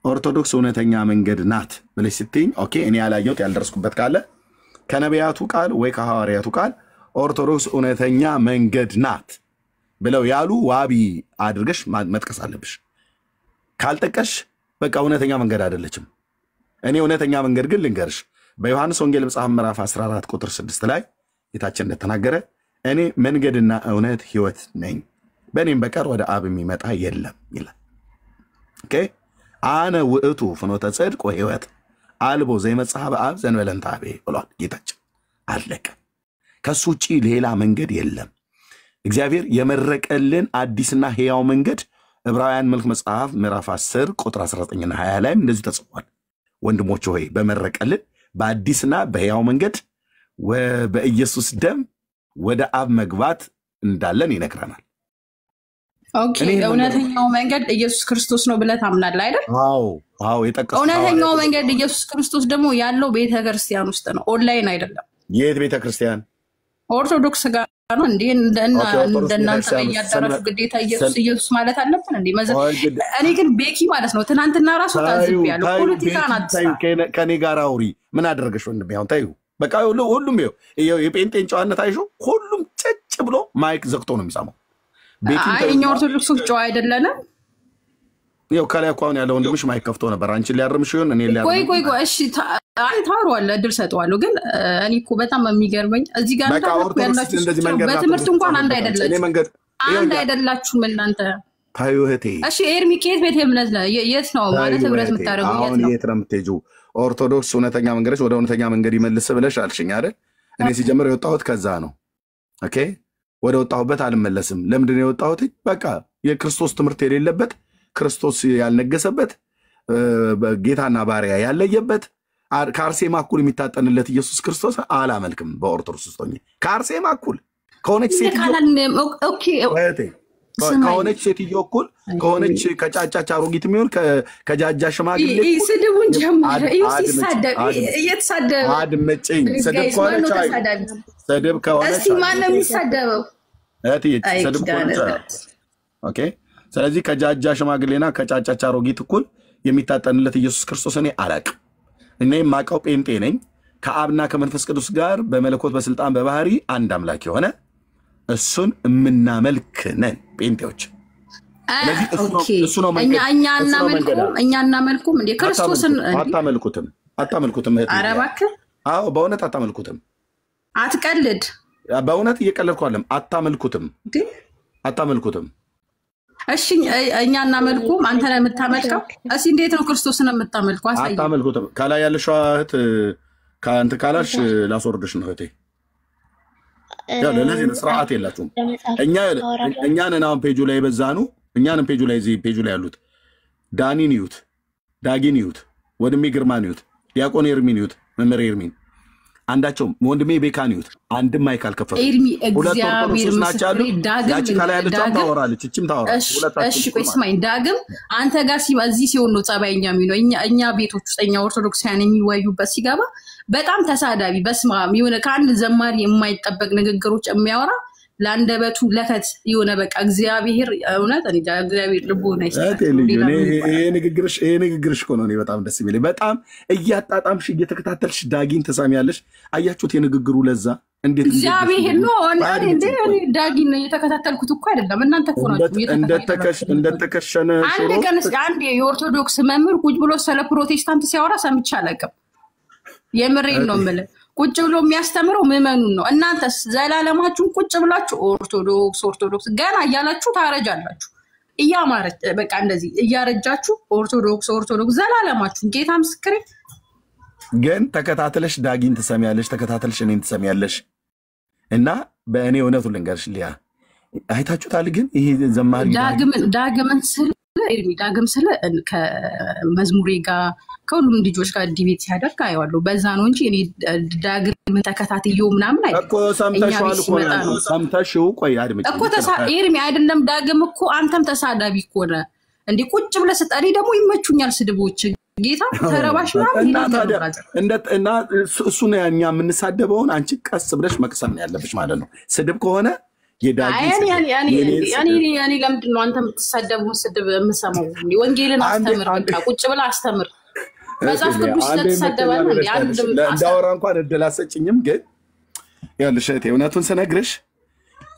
ኦርቶዶክስ እውነተኛ መንገድ ናት ብለሽ ስትይኝ ኦኬ እኔ ያላየሁት ያልደረስኩበት ካለ ከነቢያቱ ቃል ወይ ከሐዋርያቱ ቃል ኦርቶዶክስ እውነተኛ መንገድ ናት ብለው ያሉ ዋቢ አድርገሽ መጥቀስ አለብሽ። ካልጠቀሽ በቃ እውነተኛ መንገድ አይደለችም። እኔ እውነተኛ መንገድ ግን ልንገርሽ በዮሐንስ ወንጌል መጽሐፍ ምዕራፍ 14 ቁጥር 6 ላይ ጌታችን እንደተናገረ እኔ መንገድና እውነት ሕይወት ነኝ በእኔም በቀር ወደ አብ የሚመጣ የለም ይላል። ኦኬ አነ ውእቱ ፍኖተ ጽድቅ ወሕይወት አልቦ ዘይመጽእ በአብ ዘእንበለ እንታቤ ብሏል ጌታችን። አለቀ። ከሱ ውጪ ሌላ መንገድ የለም። እግዚአብሔር የመረቀልን አዲስና ሕያው መንገድ ዕብራውያን መልክ መጽሐፍ ምዕራፍ 10 ቁጥር 19 እና 20 ላይ እንደዚህ ተጽፏል። ወንድሞች ሆይ በመረቀልን በአዲስና በሕያው መንገድ በኢየሱስ ደም ወደ አብ መግባት እንዳለን ይነግረናል። ኦኬ እውነተኛው መንገድ ኢየሱስ ክርስቶስ ነው ብለህ ታምናለህ አይደል? አዎ የጠቀስኩት እውነተኛው መንገድ ኢየሱስ ክርስቶስ ደግሞ ያለው ቤተክርስቲያን ውስጥ ነው፣ ኦንላይን አይደለም። የት ቤተክርስቲያን? ኦርቶዶክስ ጋር ነው እንዴ? እንደናንተ ያዳራችሁ ግዴታ ኢየሱስ ማለት አለብን እንዴ? እኔ ግን ቤኪ ማለት ነው ትናንትና ራሱ ታዝቤያለሁ። ፖለቲካ ናት። ከኔ ጋር አውሪ ምን አደረገሽ ወንድሜ? አሁን ታዩ በቃ ሁሉም ይኸው የጴንጤን ጨዋነት አይሾ ሁሉም ጭጭ ብሎ ማይክ ዘግቶ ነው የሚሰማው። እኛ ኦርቶዶክሶች ጨዋ አይደለንም። ይኸው ከላይ እኮ አሁን ያለው ወንድምሽ ማይክ ከፍቶ ነበር። አንቺ ሊያርምሽ ይሆን እኔ ሊያርምሽ? ቆይ እሺ ታወራለህ፣ እድል ሰጠዋለሁ። ግን እኔ እኮ በጣም የሚገርመኝ እዚህ ጋር በትምህርት እንኳን አንድ አይደላችሁም እናንተ። ታዩ እህቴ። እሺ ኤርሚ ከየት ቤተ እምነት ነው? የት ነው ማለት ህብረት የምታደርጉት? የት ነው የምትሄጂው? ኦርቶዶክስ እውነተኛ መንገድሽ ወደ እውነተኛ መንገድ ይመልስ ብለሽ አልሽኝ አይደል? እኔ ሲጀምር የወጣሁት ከዛ ነው። ኦኬ ወደ ወጣሁበት አልመለስም። ለምንድን ነው የወጣሁት? በቃ የክርስቶስ ትምህርት የሌለበት ክርስቶስ ያልነገሰበት ጌታና ባሪያ ያለየበት ከአርሴማ እኩል የሚታጠንለት ኢየሱስ ክርስቶስ አላመልክም። በኦርቶዶክስ ውስጥ ሆኜ ከአርሴማ እኩል ከሆነች ሴትዮ እኩል ከሆነች ከጫጫች አሮጊት የሚሆን ከጃጃ ሽማግሌ ስድቡን ጀመረ። እየተሳደበ አድመጭኝ። ስድብ ከሆነች ስድብ ከሆነች ማነው የሚሳደበው? ስድብ ከሆነች ኦኬ። ስለዚህ ከጃጃ ሽማግሌና ከጫጫች አሮጊት እኩል የሚታጠንለት ኢየሱስ ክርስቶስ እኔ አላቅም። እኔ የማውቀው ጴንጤ ነኝ። ከአብና ከመንፈስ ቅዱስ ጋር በመለኮት በስልጣን በባህሪ አንድ አምላክ የሆነ እሱን የምናመልክ ነን ጴንጤዎች። እሱ ነው መንገድ። እኛ እናመልኩም እንዴ ክርስቶስን? አታመልኩትም እህቴ። ኧረ እባክህ። አዎ በእውነት አታመልኩትም። አትቀልድ። በእውነት እየቀለድኩ አይደለም። አታመልኩትም። እሺ እኛ እናመልኩም፣ አንተ ነህ የምታመልከው። እሺ እንዴት ነው ክርስቶስን የምታመልከው? አሳይ። አታመልኩትም። ከላይ ያለሽው እህት ከአንተ ካላልሽ ላስወርድሽ ነው እህቴ። ያው ለዚህ ስርዓት የላችሁም። እኛንን አሁን ፔጁ ላይ የበዛኑ እኛንን ፔጁ ላይ እዚህ ፔጁ ላይ ያሉት ዳኒን ይዩት፣ ዳጊን ይዩት፣ ወንድሜ ግርማን ይዩት፣ ዲያቆን ኤርሚን ይዩት፣ መምህር ኤርሚን አንዳቸውም ወንድሜ ቤካን ይዩት አንድም ማይክ አልከፈቱም። ሁለት ኦርቶዶክሶች ናቸው ያሉ። ያቺ ከላይ ያለችው ታወራለች፣ እቺም ታወራለች። እሺ ቆይ ስማኝ ዳግም፣ አንተ ጋር እዚህ ሲሆን ነው ጸባይኛ የሚሆነው። እኛ ቤቶች ውስጥ እኛ ኦርቶዶክሳውያን የሚወዩበት ሲገባ በጣም ተሳዳቢ በስማም የሆነ ከአንድ ዘማሪ የማይጠበቅ ንግግሮች የሚያወራ ለአንደበቱ ለከት የሆነ በቃ እግዚአብሔር እውነት እግዚአብሔር ልቦና ይሰጣል። ይሄ ንግግርሽ እኮ ነው እኔ በጣም ደስ የሚለኝ። በጣም እያጣጣምሽ እየተከታተልሽ ዳጊን ተሳሚያለሽ። አያችሁት የንግግሩ ለዛ እንዴት እግዚአብሔር ነው እንዴ? እኔ ዳጊን እየተከታተልኩት እኮ አይደለም እናንተ እኮ ናችሁ እንደተከሸነ አንድ ቀን አንድ የኦርቶዶክስ መምህር ቁጭ ብሎ ስለ ፕሮቴስታንት ሲያወራ ሰምቼ አላውቅም። የምሬን ነው የምልህ። ቁጭ ብሎ የሚያስተምረው ምዕመኑን ነው። እናንተስ ዘላለማችሁን ቁጭ ብላችሁ ኦርቶዶክስ ገና እያላችሁ ታረጃላችሁ። እያማረች በቃ እንደዚህ እያረጃችሁ ኦርቶዶክስ ዘላለማችሁን ጌታ ምስክሬ። ግን ተከታተለሽ ዳጊን ትሰሚያለሽ፣ ተከታተለሽ እኔን ትሰሚያለሽ። እና በእኔ እውነቱን ልንገርሽ ሊያ አይታችሁታል። ግን ይሄ ዘማሪ ዳግምን ዳግም ስለ ከመዝሙሬ ጋር ከሁሉም ልጆች ጋር ዲቤት ሲያደርግ አየዋለሁ። በዛ ነው እንጂ እኔ ዳግምን ተከታትየው ምናምን አይደለም እኮ። ሰምተሽው ቆይ አድምጪ እኮ ኤርሚ አይደለም ዳግም እኮ አንተም ተሳዳቢ እኮ ነህ እንዴ። ቁጭ ብለህ ስጠሪ ደግሞ ይመቹኛል ስድቦች። ጌታ ተረባሽ እና እሱ ነው እኛ የምንሳደበውን አንቺ ቀስ ብለሽ መቅሰም ነው ያለብሽ ማለት ነው። ስድብ ከሆነ ያኔ ለምንድን ነው አንተ የምትሰደቡ ስድብ የምሰማው? ወንጌልን አስተምር፣ በቃ ቁጭ ብለህ አስተምር። መጽሐፍ ቅዱስ ተሰደባል እንዴ? እንዳወራ እንኳን እድል አሰጭኝም። ግን ይኸውልሽ እህቴ እውነቱን ስነግርሽ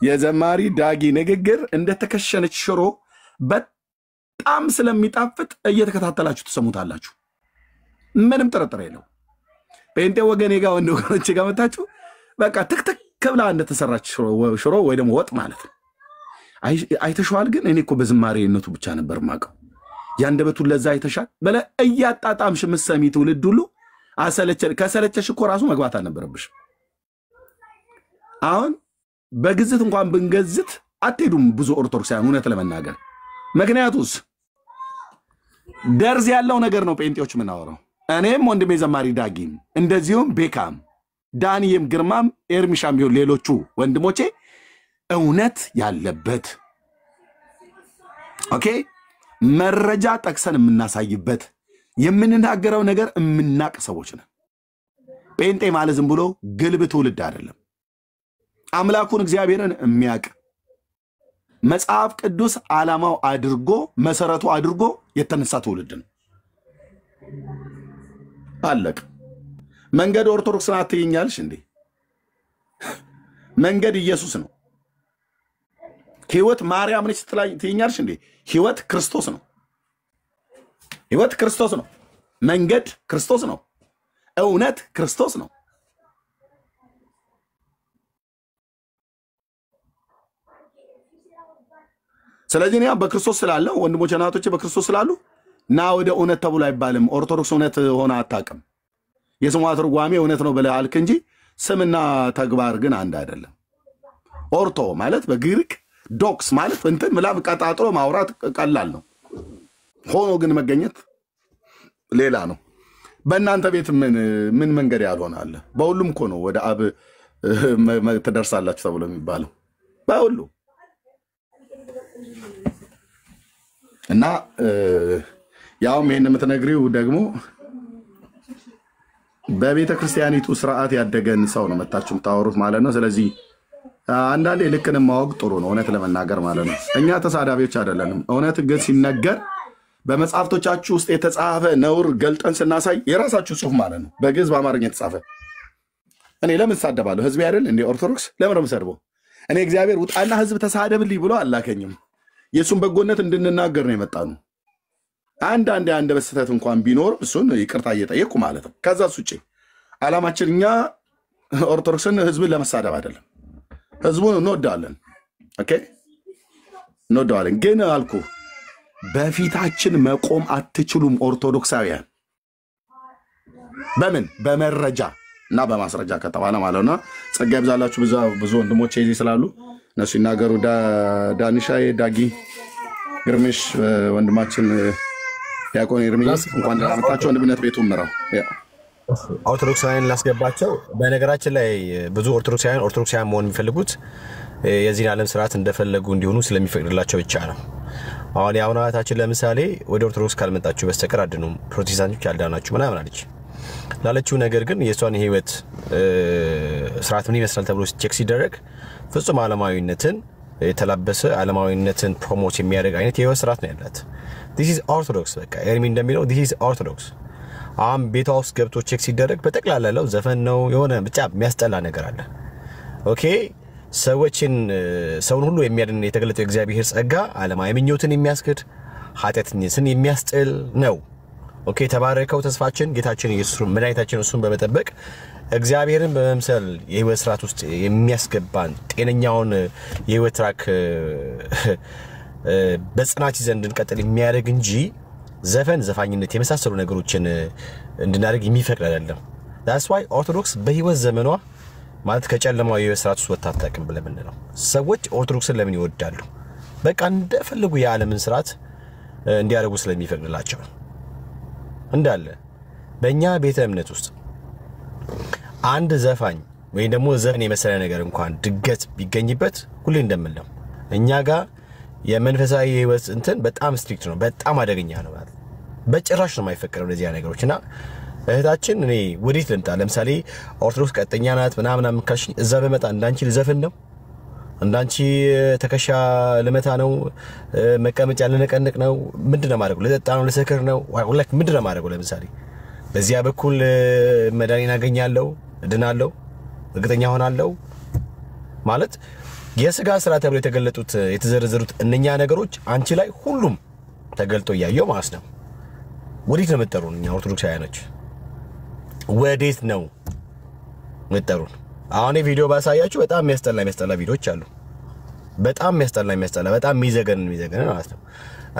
የዘማሪ ዳጊ ንግግር እንደተከሸነች ሽሮ በጣም ስለሚጣፍጥ እየተከታተላችሁ ትሰሙታላችሁ። ምንም ጥርጥር የለው። ጴንጤ ወገኔ ጋር ወንድ ወገኖቼ ጋር መጣችሁ በቃ ትክትክ ብላ እንደተሰራች ሽሮ ወይ ደግሞ ወጥ ማለት ነው። አይተሽዋል። ግን እኔ እኮ በዝማሬነቱ ብቻ ነበር ማቀው። ያንደበቱን ለዛ አይተሻል በለ እያጣጣምሽ ምሰሚ ትውልድ ሁሉ ከሰለቸሽ እኮ ራሱ መግባት አልነበረብሽ። አሁን በግዝት እንኳን ብንገዝት አትሄዱም ብዙ ኦርቶዶክሳውያን እውነት ለመናገር። ምክንያቱስ ደርዝ ያለው ነገር ነው ጴንጤዎች ምናወራው። እኔም ወንድሜ ዘማሪ ዳጊም እንደዚሁም ቤካም ዳንኤም ግርማም ኤርሚሻም ቢሆን ሌሎቹ ወንድሞቼ እውነት ያለበት ኦኬ መረጃ ጠቅሰን የምናሳይበት የምንናገረው ነገር የምናቅ ሰዎች ነን። ጴንጤ ማለት ዝም ብሎ ግልብ ትውልድ አይደለም። አምላኩን እግዚአብሔርን የሚያቅ መጽሐፍ ቅዱስ ዓላማው አድርጎ መሰረቱ አድርጎ የተነሳ ትውልድ ነው። አለቅ መንገድ ኦርቶዶክስ ናት ትይኛለሽ እንዴ? መንገድ ኢየሱስ ነው። ሕይወት ማርያም ነች ትይኛለሽ እንዴ? ሕይወት ክርስቶስ ነው። ሕይወት ክርስቶስ ነው። መንገድ ክርስቶስ ነው። እውነት ክርስቶስ ነው። ስለዚህ እኔ በክርስቶስ ስላለው ወንድሞቼ እናቶቼ በክርስቶስ ስላሉ ና ወደ እውነት ተብሎ አይባልም። ኦርቶዶክስ እውነት ሆነ አታውቅም። የስሟ ትርጓሜ እውነት ነው ብለህ አልክ እንጂ ስምና ተግባር ግን አንድ አይደለም። ኦርቶ ማለት በግሪክ ዶክስ ማለት እንትን ምላ ቀጣጥሎ ማውራት ቀላል ነው። ሆኖ ግን መገኘት ሌላ ነው። በእናንተ ቤት ምን መንገድ ያልሆነ አለ? በሁሉም እኮ ነው ወደ አብ ትደርሳላችሁ ተብሎ የሚባለው በሁሉ እና ያውም ይሄን የምትነግሪው ደግሞ በቤተ ክርስቲያኒቱ ስርዓት ያደገን ሰው ነው መታችሁ የምታወሩት ማለት ነው። ስለዚህ አንዳንዴ ልክንም ማወቅ ጥሩ ነው እውነት ለመናገር ማለት ነው። እኛ ተሳዳቢዎች አይደለንም። እውነት ግን ሲነገር በመጽሐፍቶቻችሁ ውስጥ የተጻፈ ነውር ገልጠን ስናሳይ የራሳችሁ ጽሑፍ ማለት ነው በግዕዝ በአማርኛ የተጻፈ እኔ ለምን ሳደባለሁ? ህዝብ አይደል እንዴ ኦርቶዶክስ? ለምን ነው የምሰድበው? እኔ እግዚአብሔር ውጣና ህዝብ ተሳደብልኝ ብሎ አላከኝም። የሱን በጎነት እንድንናገር ነው የመጣነው። አንድ በስተት እንኳን ቢኖር እሱን ይቅርታ እየጠየቁ ማለት ነው። ከዛስ ውጪ ዓላማችን እኛ ኦርቶዶክስን ህዝብን ለመሳደብ አይደለም። ህዝቡን እንወዳለን። ኦኬ እንወዳለን። ግን አልኩ በፊታችን መቆም አትችሉም ኦርቶዶክሳውያን። በምን በመረጃ እና በማስረጃ ከተባለ ማለት ነው። ጸጋ ይብዛላችሁ ብዙ ወንድሞቼ እዚህ ስላሉ እነሱ ይናገሩ። ዳንሻዬ ዳጊ ግርምሽ ወንድማችን ያቆን ኤርሚያስ እንኳን ደህና መጣችሁ። ወንድምነት ቤቱን ምራው ኦርቶዶክሳውያን ላስገባቸው። በነገራችን ላይ ብዙ ኦርቶዶክሳውያን መሆን የሚፈልጉት የዚህ ዓለም ስርዓት እንደፈለጉ እንዲሆኑ ስለሚፈቅድላቸው ብቻ ነው። አሁን ያውናታችን ለምሳሌ ወደ ኦርቶዶክስ ካልመጣችሁ በስተቀር አድኑም ፕሮቴስታንቶች ያልዳናችሁ ምናምን አለች ላለችው ነገር ግን የሷን ህይወት ስርዓት ምን ይመስላል ተብሎ ቼክ ሲደረግ ፍጹም ዓለማዊነትን የተላበሰ ዓለማዊነትን ፕሮሞት የሚያደርግ አይነት የህይወት ስርዓት ነው ያላት። this is orthodox በቃ ኤርሚ እንደሚለው this is orthodox። ቤቷ ውስጥ ገብቶ ቼክ ሲደረግ በጠቅላላው ዘፈን ነው የሆነ ብቻ የሚያስጠላ ነገር አለ። ኦኬ ሰውን ሁሉ የሚያድን የተገለጠው እግዚአብሔር ጸጋ ዓለማዊ ምኞትን የሚያስክድ ኃጢአተኝነትን የሚያስጥል ነው። ኦኬ ተባረከው ተስፋችን ጌታችን ኢየሱስ መድኃኒታችን እሱን በመጠበቅ እግዚአብሔርን በመምሰል የህይወት ስርዓት ውስጥ የሚያስገባን ጤነኛውን የህይወት ትራክ በጽናት ይዘን እንድንቀጥል የሚያደርግ እንጂ ዘፋኝነት የመሳሰሉ ነገሮችን እንድናደርግ የሚፈቅድ አይደለም። that's why ኦርቶዶክስ በህይወት ዘመኗ ማለት ከጨለማው የህይወት ስርዓት ውስጥ ወጣ አታውቅም ብለን ነው። ሰዎች ኦርቶዶክስን ለምን ይወዳሉ? በቃ እንደፈለጉ የዓለምን ስርዓት እንዲያደርጉ ስለሚፈቅድላቸው እንዳለ በእኛ ቤተ እምነት ውስጥ አንድ ዘፋኝ ወይ ደግሞ ዘፈን የመሰለ ነገር እንኳን ድገት ቢገኝበት ሁሌ እንደምንለው እኛ ጋር የመንፈሳዊ ህይወት እንትን በጣም ስትሪክት ነው፣ በጣም አደገኛ ነው ማለት በጭራሽ ነው የማይፈቀደው ለዚህ ነገሮችና እህታችን እኔ ወዴት ልምጣ? ለምሳሌ ኦርቶዶክስ ቀጥተኛ ናት ምናምን ካልሽኝ እዛ በመጣ እንዳንቺ ልዘፍን ነው እንዳንቺ ተከሻ ለመታ ነው መቀመጫ ለነቀነቅ ነው ምንድነው ማድረግ ለጠጣ ነው ለሰከር ነው ወላክ ምንድነው ማድረግ ለምሳሌ በዚያ በኩል መዳኒና አገኛለሁ እድናለሁ እርግጠኛ ሆናለሁ ማለት የሥጋ ስራ ተብሎ የተገለጡት የተዘረዘሩት እነኛ ነገሮች አንቺ ላይ ሁሉም ተገልጦ ያየው ማለት ነው ወዴት ነው መጠሩን እኛ ኦርቶዶክሳውያኖች ወዴት ነው መጠሩን አሁን ቪዲዮ ባሳያችሁ በጣም የሚያስጠላ ቪዲዮዎች አሉ በጣም የሚያስጠላ በጣም የሚዘገን ማለት ነው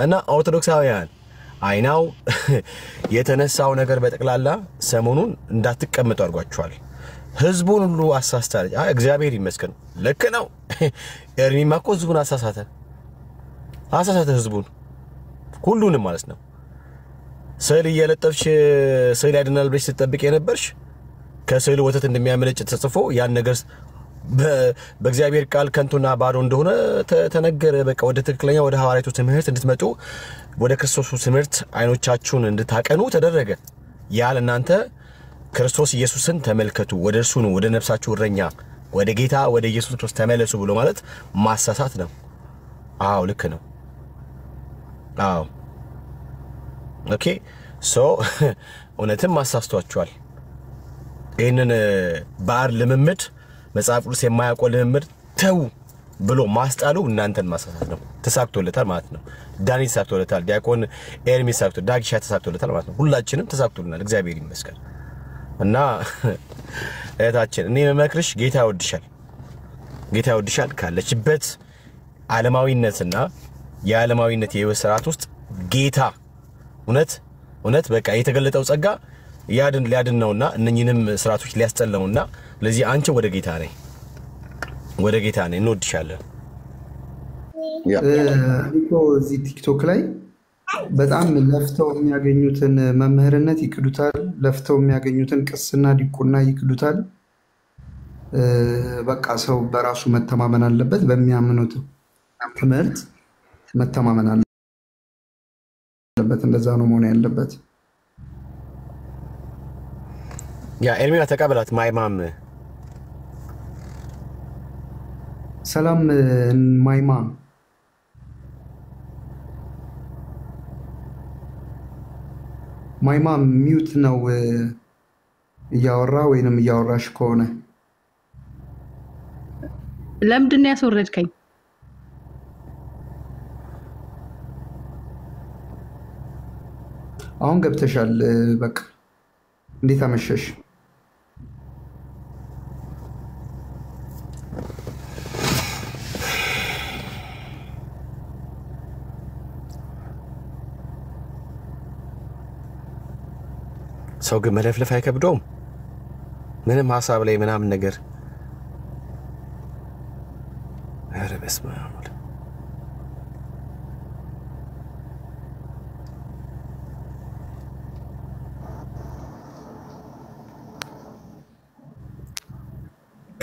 እና ኦርቶዶክሳውያን አይናው የተነሳው ነገር በጠቅላላ ሰሞኑን እንዳትቀመጡ አድርጓቸዋል ህዝቡን ሁሉ አሳስታል እግዚአብሔር ይመስገን ለክ ነው ኤርሚማ እኮ ህዝቡን አሳሳተ ህዝቡን ሁሉንም ማለት ነው ስዕል እየለጠፍሽ ስዕል ያድናል ብለሽ ስትጠብቅ የነበርሽ ከስዕል ወተት እንደሚያመለጭ ተጽፎ ያን ነገር በእግዚአብሔር ቃል ከንቱና ባዶ እንደሆነ ተነገረ በቃ ወደ ትክክለኛ ወደ ሐዋርያቱ ትምህርት እንድትመጡ ወደ ክርስቶስ ትምህርት አይኖቻችሁን እንድታቀኑ ተደረገ ያለ እናንተ ክርስቶስ ኢየሱስን ተመልከቱ ወደርሱ ነው ወደ ነፍሳችሁ እረኛ ወደ ጌታ ወደ ኢየሱስ ክርስቶስ ተመለሱ ብሎ ማለት ማሳሳት ነው አዎ ልክ ነው አዎ ኦኬ ሶ እውነትም ማሳስቷቸዋል ይሄንን ባር ልምምድ መጽሐፍ ቅዱስ የማያውቀው ልምምድ ተው ብሎ ማስጣሉ እናንተን ማሳሳት ነው ተሳክቶለታል ማለት ነው ዳኒ ተሳክቶለታል ዲያቆን ኤርሚ ተሳክቶለታል ዳግሻ ተሳክቶለታል ማለት ነው ሁላችንም ተሳክቶልናል እግዚአብሔር ይመስገን እና እታችን እኔ መመክርሽ ጌታ ይወድሻል ካለችበት ዓለማዊነትና የዓለማዊነት የወስራት ውስጥ ጌታ እውነት በቃ የተገለጠው ጸጋ ሊያድን ነውና እነኚህንም ስራቶች ሊያስጠላውና ለዚህ አንቺ ወደ ጌታ ነኝ እንወድሻለን እኮ እዚህ ቲክቶክ ላይ በጣም ለፍተው የሚያገኙትን መምህርነት ይክዱታል ለፍተው የሚያገኙትን ቅስና ዲቁና ይክዱታል በቃ ሰው በራሱ መተማመን አለበት በሚያምኑት ትምህርት መተማመን አለበት እንደዛ ነው መሆን ያለበት ያ ኤርሚያ ተቀበላት ማይማም ሰላም ማይማም ማይማም ሚውት ነው እያወራ ወይንም እያወራሽ ከሆነ ለምንድን ነው ያስወረድከኝ አሁን ገብተሻል በቃ እንዴት አመሸሽ ሰው ግን መለፍለፍ አይከብደውም ምንም ሐሳብ ላይ ምናምን ነገር ኧረ በስመ አብ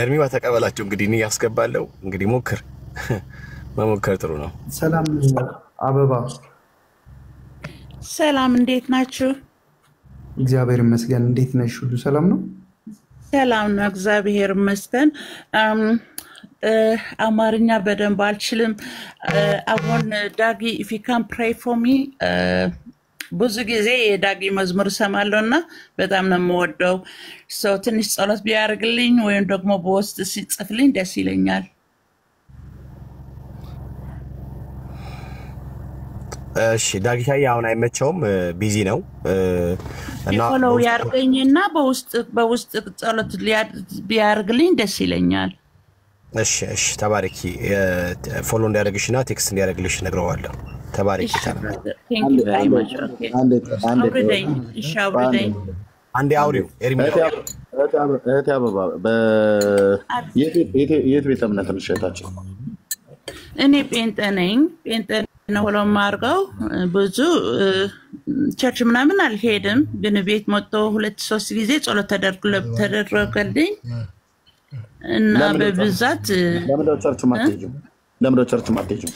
ኤርሚዋ ተቀበላችሁ እንግዲህ እኔ ያስገባለሁ እንግዲህ መሞከር ጥሩ ነው ሰላም አበባ ሰላም እንዴት ናችሁ እግዚአብሔር ይመስገን እንዴት ነሽ ሁሉ ሰላም ነው ሰላም ነው እግዚአብሔር ይመስገን አማርኛ በደንብ አልችልም አሁን ዳጊ if you can pray for me ብዙ ጊዜ የዳጊ መዝሙር ሰማለውና በጣም ነው የምወደው ሰው ትንሽ ጸሎት ቢያርግልኝ ወይም ደግሞ በውስጥ ሲጽፍልኝ ደስ ይለኛል እሺ ዳጊታዬ አሁን አይመቸውም ቢዚ ነው እና ፎሎው ያርገኝና በውስጥ ጸሎት ቢያርግልኝ ደስ ይለኛል እሺ ተባረኪ ፎሎ እንዲያደርግሽና ቴክስት እንዲያደርግልሽ ነግረዋለሁ ተባረኪ thank you very much okay አንዴ አውሪው ኤርሚ እህቴ አበባ የት ቤተ እምነት ነሽ እህታችን እኔ ጴንጤ ነኝ ነው ለማርጋው ብዙ ቸርች ምናምን አልሄድም ግን ቤት መጥቶ 2-3 ጊዜ ጸሎት ተደረገልኝ እና በብዛት ለምን ቸርች ማትሄጂም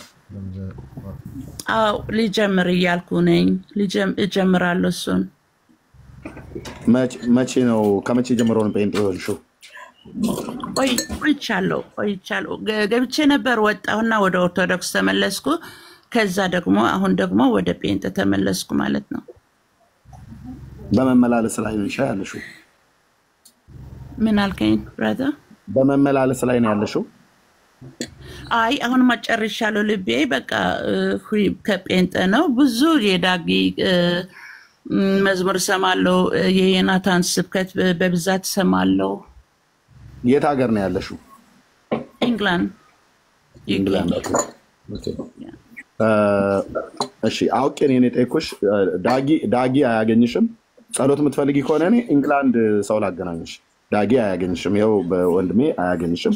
አው ልጀምር እያልኩ ነኝ እጀምራለሁ እሱን መቼ ነው ከመቼ ጀምሮ ነው ጴንጤ ሆንሽው ቆይቻለሁ ገብቼ ነበር ወጣሁና ወደ ኦርቶዶክስ ተመለስኩ ከዛ ደግሞ አሁን ደግሞ ወደ ጴንጤ ተመለስኩ ማለት ነው በመመላለስ ላይ ነው ያለሽው ምን አልከኝ ብራዘር በመመላለስ ላይ ነው ያለሽው አይ አሁን ማጨርሻለሁ ልቤ በቃ ከጴንጤ ነው ብዙ የዳጊ መዝሙር ሰማለው የዮናታን ስብከት በብዛት ሰማለው የት ሀገር ነው ያለሽው ኢንግላንድ ኦኬ እሺ አውቄ ነው የጠየኩሽ ዳጊ አያገኝሽም ጸሎት የምትፈልጊ ከሆነ እኔ ኢንግላንድ ሰው ላገናኝሽ ዳጊ አያገኝሽም ይኸው በወንድሜ አያገኝሽም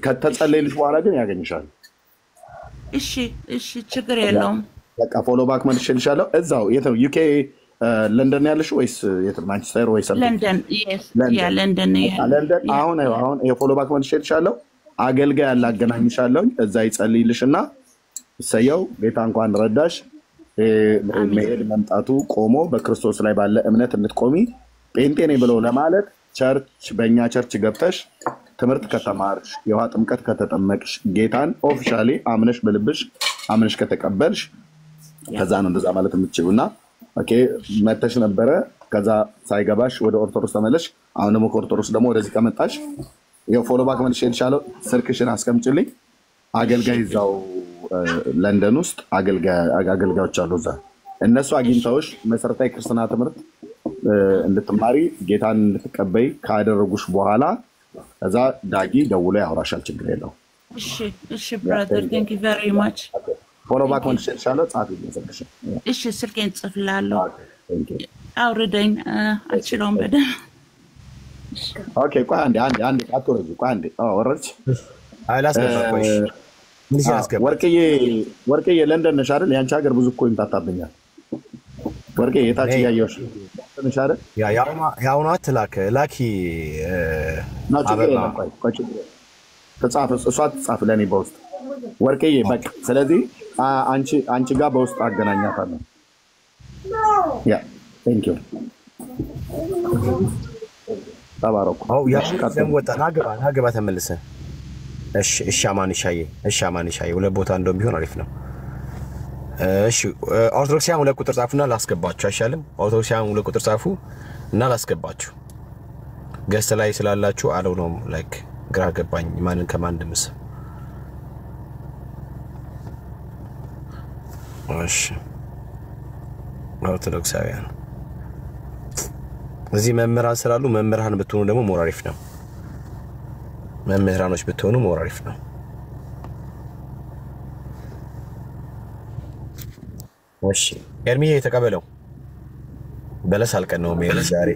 ከተጸለይልሽ በኋላ ግን ያገኝሻል እሺ ችግር የለውም በቃ ፎሎ ባክ መልሽልሻለሁ እዛው የት ነው ዩኬ ለንደን ያለሽ ወይስ የት ማንቸስተር ወይስ ለንደን ለንደን አሁን የፎሎ ባክ መልሽልሻለሁ አገልጋይ ያላገናኝሻለሁ እዛ ይጸልይልሽና ሰየው ጌታ እንኳን ረዳሽ መሄድ መምጣቱ ቆሞ በክርስቶስ ላይ ባለ እምነት እንድትቆሚ ጴንጤ ነኝ ብሎ ለማለት ቸርች በእኛ ቸርች ገብተሽ ትምህርት ከተማርሽ የውሃ ጥምቀት ከተጠመቅሽ ጌታን ኦፊሻሊ አምነሽ በልብሽ አምነሽ ከተቀበልሽ ከዛ ነው እንደዛ ማለት የምትችሉና ኦኬ መተሽ ነበረ ከዛ ሳይገባሽ ወደ ኦርቶዶክስ ተመለሽ አሁን ደግሞ ከኦርቶዶክስ ደግሞ ወደዚህ ከመጣሽ የፎሎ ባክ መልሽልሻለሁ ስልክሽን አስቀምጪልኝ አገልጋይ እዛው ለንደን ውስጥ አገልጋዮች አሉ እዛ እነሱ አግኝተውሽ መሰረታዊ ክርስትና ትምህርት እንድትማሪ ጌታን እንድትቀበይ ካደረጉሽ በኋላ ከዛ ዳጊ ደውሎ ያወራሻል ችግር የለው እሺ ብራዘር ቴንክ ዩ ቬሪ ማች ፎሎ ባክ መልሽልሻለሁ ጻፊ ልሰጥሽ እሺ ስልኬን ጽፍላለሁ አውርደኝ አልችለውም በደም ኦኬ ቆይ አንዴ አትወርጂ ቆይ አንዴ ወረድሽ አላስገባሽ ወርቅዬ ለንደን ነሽ አይደል ያንቺ ሀገር ብዙ እኮ ይምታታብኛል ወርቅዬ የታች ያየውሽ ነሽ አይደል ያውና ላኪ ተጻፈ እሷ ተጻፈ ለኔ በውስጥ ወርቅዬ በቃ ስለዚህ አንቺ ጋር በውስጥ አገናኛታለሁ ያ ቴንክ ዩ ተባረኩ ወጣ ናገባ ተመልሰን እሺ አማንሻዬ ሁለት ቦታ እንደውም ቢሆን አሪፍ ነው እሺ ኦርቶዶክሲያን ሁለት ቁጥር ጻፉና ላስገባችሁ አይሻልም ኦርቶዶክሲያን ሁለት ቁጥር ጻፉ እና ላስገባችሁ ገስ ላይ ስላላችሁ አለው ነው ላይክ ግራ ገባኝ ማንን ከማን እንደምስ እሺ ኦርቶዶክሳውያን እዚህ መምህራን ስላሉ መምህራን ብትሆኑ ደግሞ ሞር አሪፍ ነው መምህራኖች ብትሆኑ ሞር አሪፍ ነው እሺ ኤርሚዬ ተቀበለው በለስ አልቀን ነው ሜል ዛሬ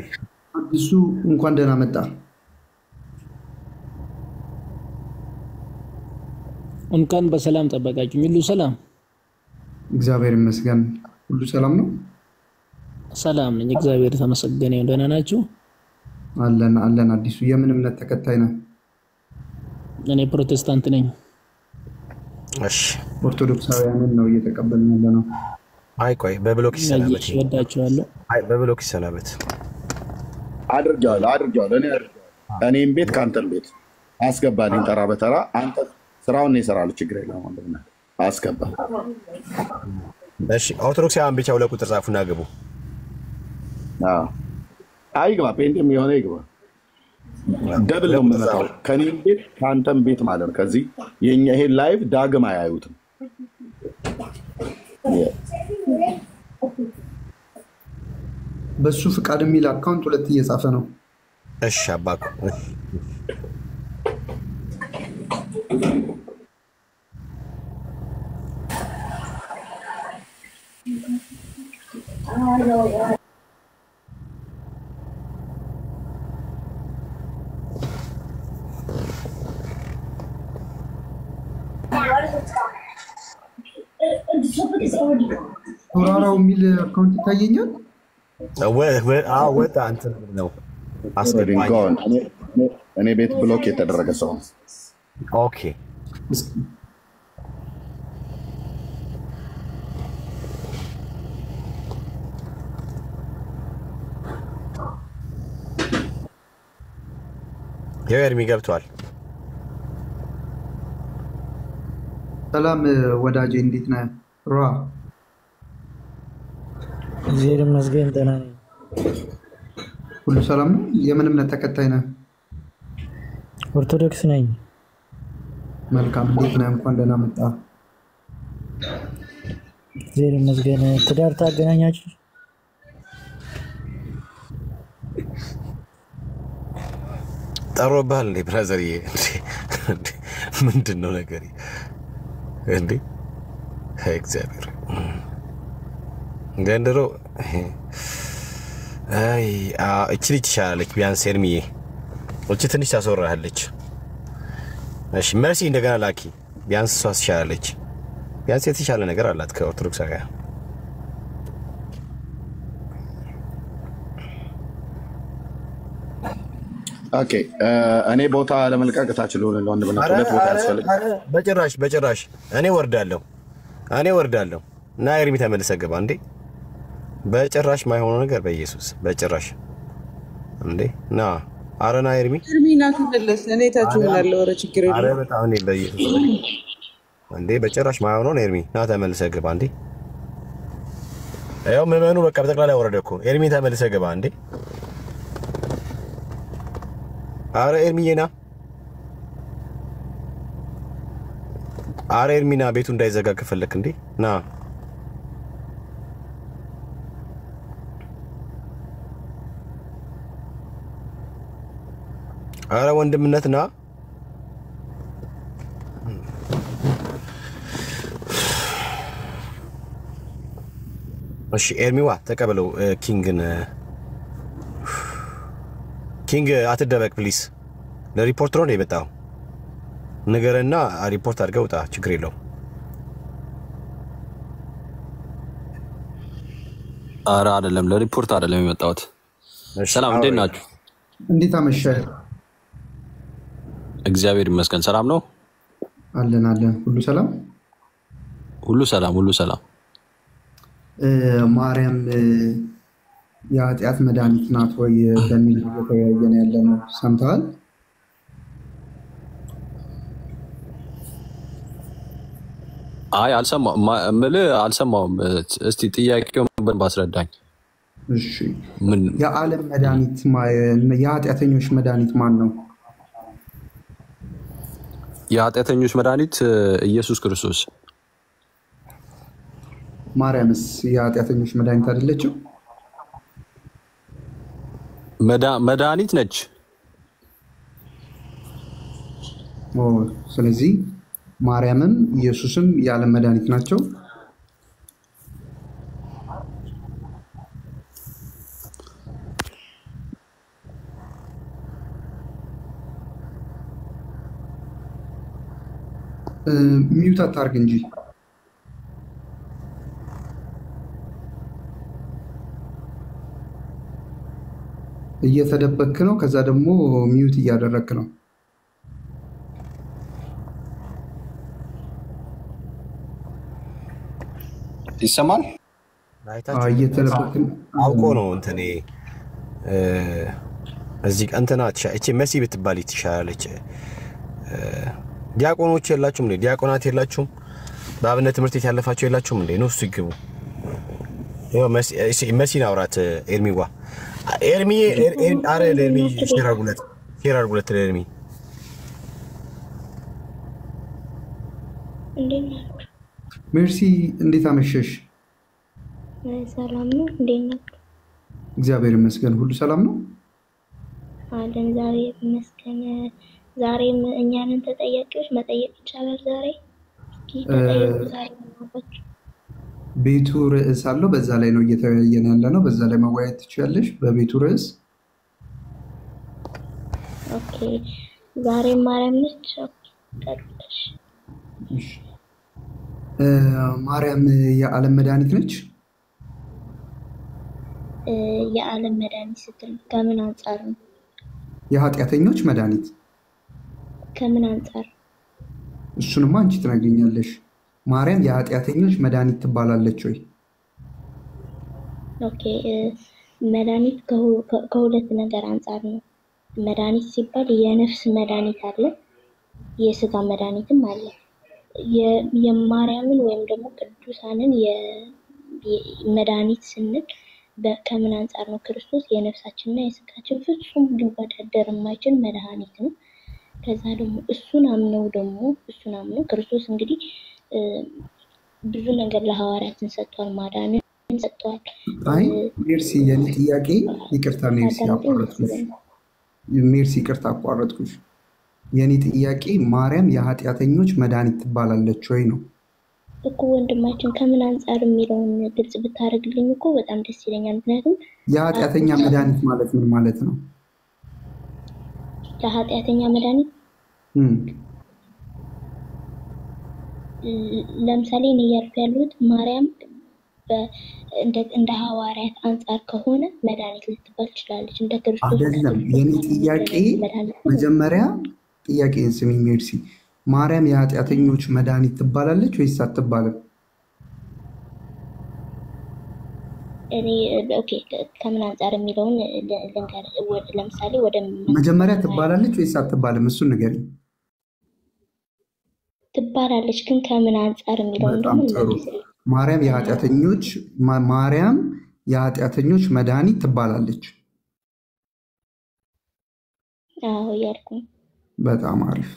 እሱ እንኳን ደህና መጣ እንኳን በሰላም ጠበቃችሁ ሁሉ ሰላም እግዚአብሔር ይመስገን ሁሉ ሰላም ነው ሰላም ነኝ እግዚአብሔር ተመስገነ ይሁን ደህና ናችሁ አለን አዲሱ የምን እምነት ተከታይ ነህ እኔ ፕሮቴስታንት ነኝ እሺ ኦርቶዶክሳውያንን ነው እየተቀበልን ያለነው አይ ቆይ በብሎክ ይሰናበት ይወዳችኋለሁ አይ በብሎክ ይሰናበት አድርጋለሁ እኔም ቤት ካንተም ቤት አስገባልኝ ተራ በተራ አንተ ስራውን ነው ይሰራል ችግር የለም ወንድምና አስገባ እሺ ኦርቶዶክሳውያን ብቻ ሁለት ቁጥር ጻፉና ግቡ አይግባ ጴንጤም የሆነ ይግባ ደብል ነው የምመጣው ከኔም ቤት ካንተም ቤት ማለት ነው ከዚህ የኛ ይሄን ላይቭ ዳግም አያዩትም በሱ ፍቃድ የሚል አካውንት ሁለት እየጻፈ ነው እሺ አባኩ ቶራራው የሚል አካውንት ይታየኛል ወጣ እንትን ነው እኔ ቤት ብሎክ የተደረገ ሰው ኦኬ ኤርሚ ገብቷል። ሰላም ወዳጄ፣ እንዴት ነህ? ሯ እግዚአብሔር ይመስገን ደህና ነኝ። ሁሉ ሰላም ነው? የምን እምነት ተከታይ ነህ? ኦርቶዶክስ ነኝ። መልካም፣ እንዴት ነህ? እንኳን ደህና መጣ። እግዚአብሔር ይመስገን። ትዳር ታገናኛችሁ? ጠሮብሃል እንዴ ብራዘርዬ? ምንድን ነው ነገር እንዴ? እግዚአብሔር ገንድሮ አይ እቺ ልጅ ትሻላለች ቢያንስ ኤርሚዬ፣ እቺ ትንሽ ታስወራለች። እሺ መርሲ እንደገና ላኪ፣ ቢያንስ እሷ ትሻላለች። ቢያንስ የተሻለ ነገር አላት ከኦርቶዶክስ ጋር። ኦኬ እኔ ቦታ ለመልቀቅ ታችሉ ነው አንድ ብናት ሁለት ቦታ ያስፈልጋል። በጭራሽ እኔ ወርዳለሁ እና ኤርሚ ተመልሰህ ገባ እንዴ። በጭራሽ ማይሆነው ነገር በኢየሱስ በጭራሽ እንዴ ና አረና ኤርሚ ና ተመለስ። እኔ ታችሁ ምናለው ወረ ችግር የለም። አረ በጣም እኔ በኢየሱስ እንዴ በጭራሽ ማይሆነው ኤርሚ ና ተመልሰህ ገባ እንዴ። ያው መመኑ በቃ በጠቅላላ ወረደ እኮ። ኤርሚ ተመልሰህ ገባ እንዴ። አረ ኤርሚዬ ና፣ አረ ኤርሚ ና፣ ቤቱ እንዳይዘጋ ከፈለክ እንዴ ና። አረ ወንድምነት ና። እሺ ኤርሚዋ ተቀበለው ኪንግን። ኪንግ አትደበቅ ፕሊስ። ለሪፖርት ነው የመጣው ነገርና ሪፖርት አድርገው ውጣ፣ ችግር የለው። አረ አይደለም ለሪፖርት አይደለም የመጣሁት። ሰላም እንዴት ናችሁ? እንዴት አመሻህ? እግዚአብሔር ይመስገን ሰላም ነው። አለን ሁሉ ሰላም ሁሉ ሰላም። ማርያም የኃጢአት መድኃኒት ናት ወይ በሚል እየተወያየን ያለ ነው። ሰምተዋል? አይ አልሰማሁም። እስቲ ጥያቄውን በደንብ አስረዳኝ። እሺ የዓለም መድኃኒት የኃጢአተኞች መድኃኒት ማን ነው? የኃጢአተኞች መድኃኒት ኢየሱስ ክርስቶስ። ማርያምስ የኃጢአተኞች መድኃኒት አይደለችም? መድኃኒት ነች። ስለዚህ ማርያምም ኢየሱስም የዓለም መድኃኒት ናቸው። ሚውት አታርግ እንጂ እየተደበክ ነው። ከዛ ደግሞ ሚውት እያደረክ ነው። ይሰማል? እየተደበክ አውቆ ነው እንትኔ እዚህ እንትና እቺ መሲ ብትባል ትሻላለች። ዲያቆኖች የላችሁም እንዴ? ዲያቆናት የላችሁም? በአብነት ትምህርት ቤት ያለፋችሁ የላችሁም እንዴ? ነው እሱ ይግቡ። ያው መሲን አውራት ኤርሚዋ ኤርሚ አረ ኤርሚ ሼር አድርጉለት ኤርሚ። ሜርሲ እንዴት አመሸሽ? ሰላም ነው። እንዴት ነው? እግዚአብሔር ይመስገን ሁሉ ሰላም ነው አለን። ዛሬ ይመስገን። ዛሬም እኛንን ተጠያቂዎች መጠየቅ ይቻላል። ዛሬ ቤቱ ርዕስ አለው። በዛ ላይ ነው እየተወያየን ያለ ነው። በዛ ላይ መወያየት ትችያለሽ በቤቱ ርዕስ። ኦኬ ዛሬ ማርያም ነች። ቀጥለሽ ማርያም የዓለም መድኃኒት ነች። የዓለም መድኃኒት ስትል ከምን አንጻር ነው? የኃጢአተኞች መድኃኒት ከምን አንጻር? እሱንማ አንቺ ትነግሪኛለሽ። ማርያም የኃጢአተኞች መድኃኒት ትባላለች ወይ? ኦኬ መድኃኒት ከሁለት ነገር አንጻር ነው። መድኃኒት ሲባል የነፍስ መድኃኒት አለ፣ የስጋ መድኃኒትም አለ። የማርያምን ወይም ደግሞ ቅዱሳንን መድኃኒት ስንል ከምን አንጻር ነው? ክርስቶስ የነፍሳችንና የስጋችን ፍጹም ሊወዳደር የማይችል መድኃኒት ነው። ከዛ ደግሞ እሱን አምነው ክርስቶስ እንግዲህ ብዙ ነገር ለሐዋርያትን ሰጥቷል፣ ማዳንን ሰጥቷል። አይ ሜርሲ፣ የኔ ጥያቄ ይቅርታ ሜርሲ አቋረጥኩሽ። ሜርሲ ይቅርታ አቋረጥኩሽ። የኔ ጥያቄ ማርያም የኃጢአተኞች መድኃኒት ትባላለች ወይ ነው እኮ ወንድማችን። ከምን አንጻር የሚለውን ግልጽ ብታደርግልኝ እኮ በጣም ደስ ይለኛል። ምክንያቱም የኃጢአተኛ መድኃኒት ማለት ምን ማለት ነው? ለኃጢአተኛ መድኃኒት ለምሳሌ እኔ እያልኩ ያለሁት ማርያም እንደ ሐዋርያት አንጻር ከሆነ መድኃኒት ልትባል ትችላለች። እንደ ክርስቶስ አይደለም። የኔ ጥያቄ መጀመሪያ ጥያቄን ስሚ ሜርሲ፣ ማርያም የኃጢአተኞች መድኃኒት ትባላለች ወይስ አትባልም? እኔ ኦኬ፣ ከምን አንጻር የሚለውን ልንገር። ለምሳሌ ወደ መጀመሪያ ትባላለች ወይስ አትባልም? እሱን ንገሪኝ። ትባላለች፣ ግን ከምን አንጻር የሚለውን ደግሞ ማርያም የኃጢአተኞች መድኃኒት ትባላለች። አዎ እያልኩኝ። በጣም አሪፍ።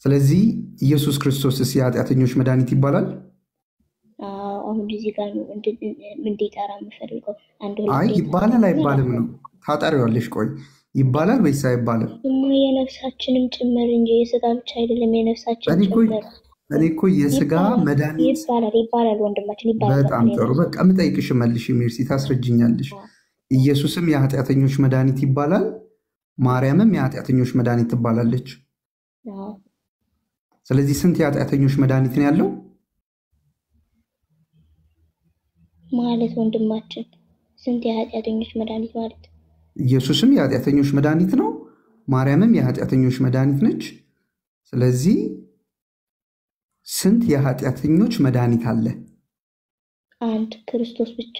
ስለዚህ ኢየሱስ ክርስቶስስ የኃጢአተኞች መድኃኒት ይባላል? አሁን እዚህ ጋር እንዲጠራ የምፈልገው አይ ይባላል አይባልም ነው። ታጠሪዋለሽ። ቆይ ይባላል ወይስ አይባልም? የነፍሳችንም ጭምር እንጂ የስጋ ብቻ አይደለም፣ የነፍሳችን ጭምር። እኔ እኮ የስጋ መድኃኒት ይባላል ወንድማችን፣ ይባላል። በጣም ጥሩ። በቃ የምጠይቅሽ መልሽ ሜርሲ፣ ታስረጅኛለሽ። ኢየሱስም የኃጢአተኞች መድኃኒት ይባላል፣ ማርያምም የኃጢአተኞች መድኃኒት ትባላለች። ስለዚህ ስንት የኃጢአተኞች መድኃኒት ነው ያለው ማለት ወንድማችን? ስንት የኃጢአተኞች መድኃኒት ማለት? ኢየሱስም የኃጢአተኞች መድኃኒት ነው፣ ማርያምም የኃጢአተኞች መድኃኒት ነች። ስለዚህ ስንት የኃጢአተኞች መድኃኒት አለ? አንድ፣ ክርስቶስ ብቻ።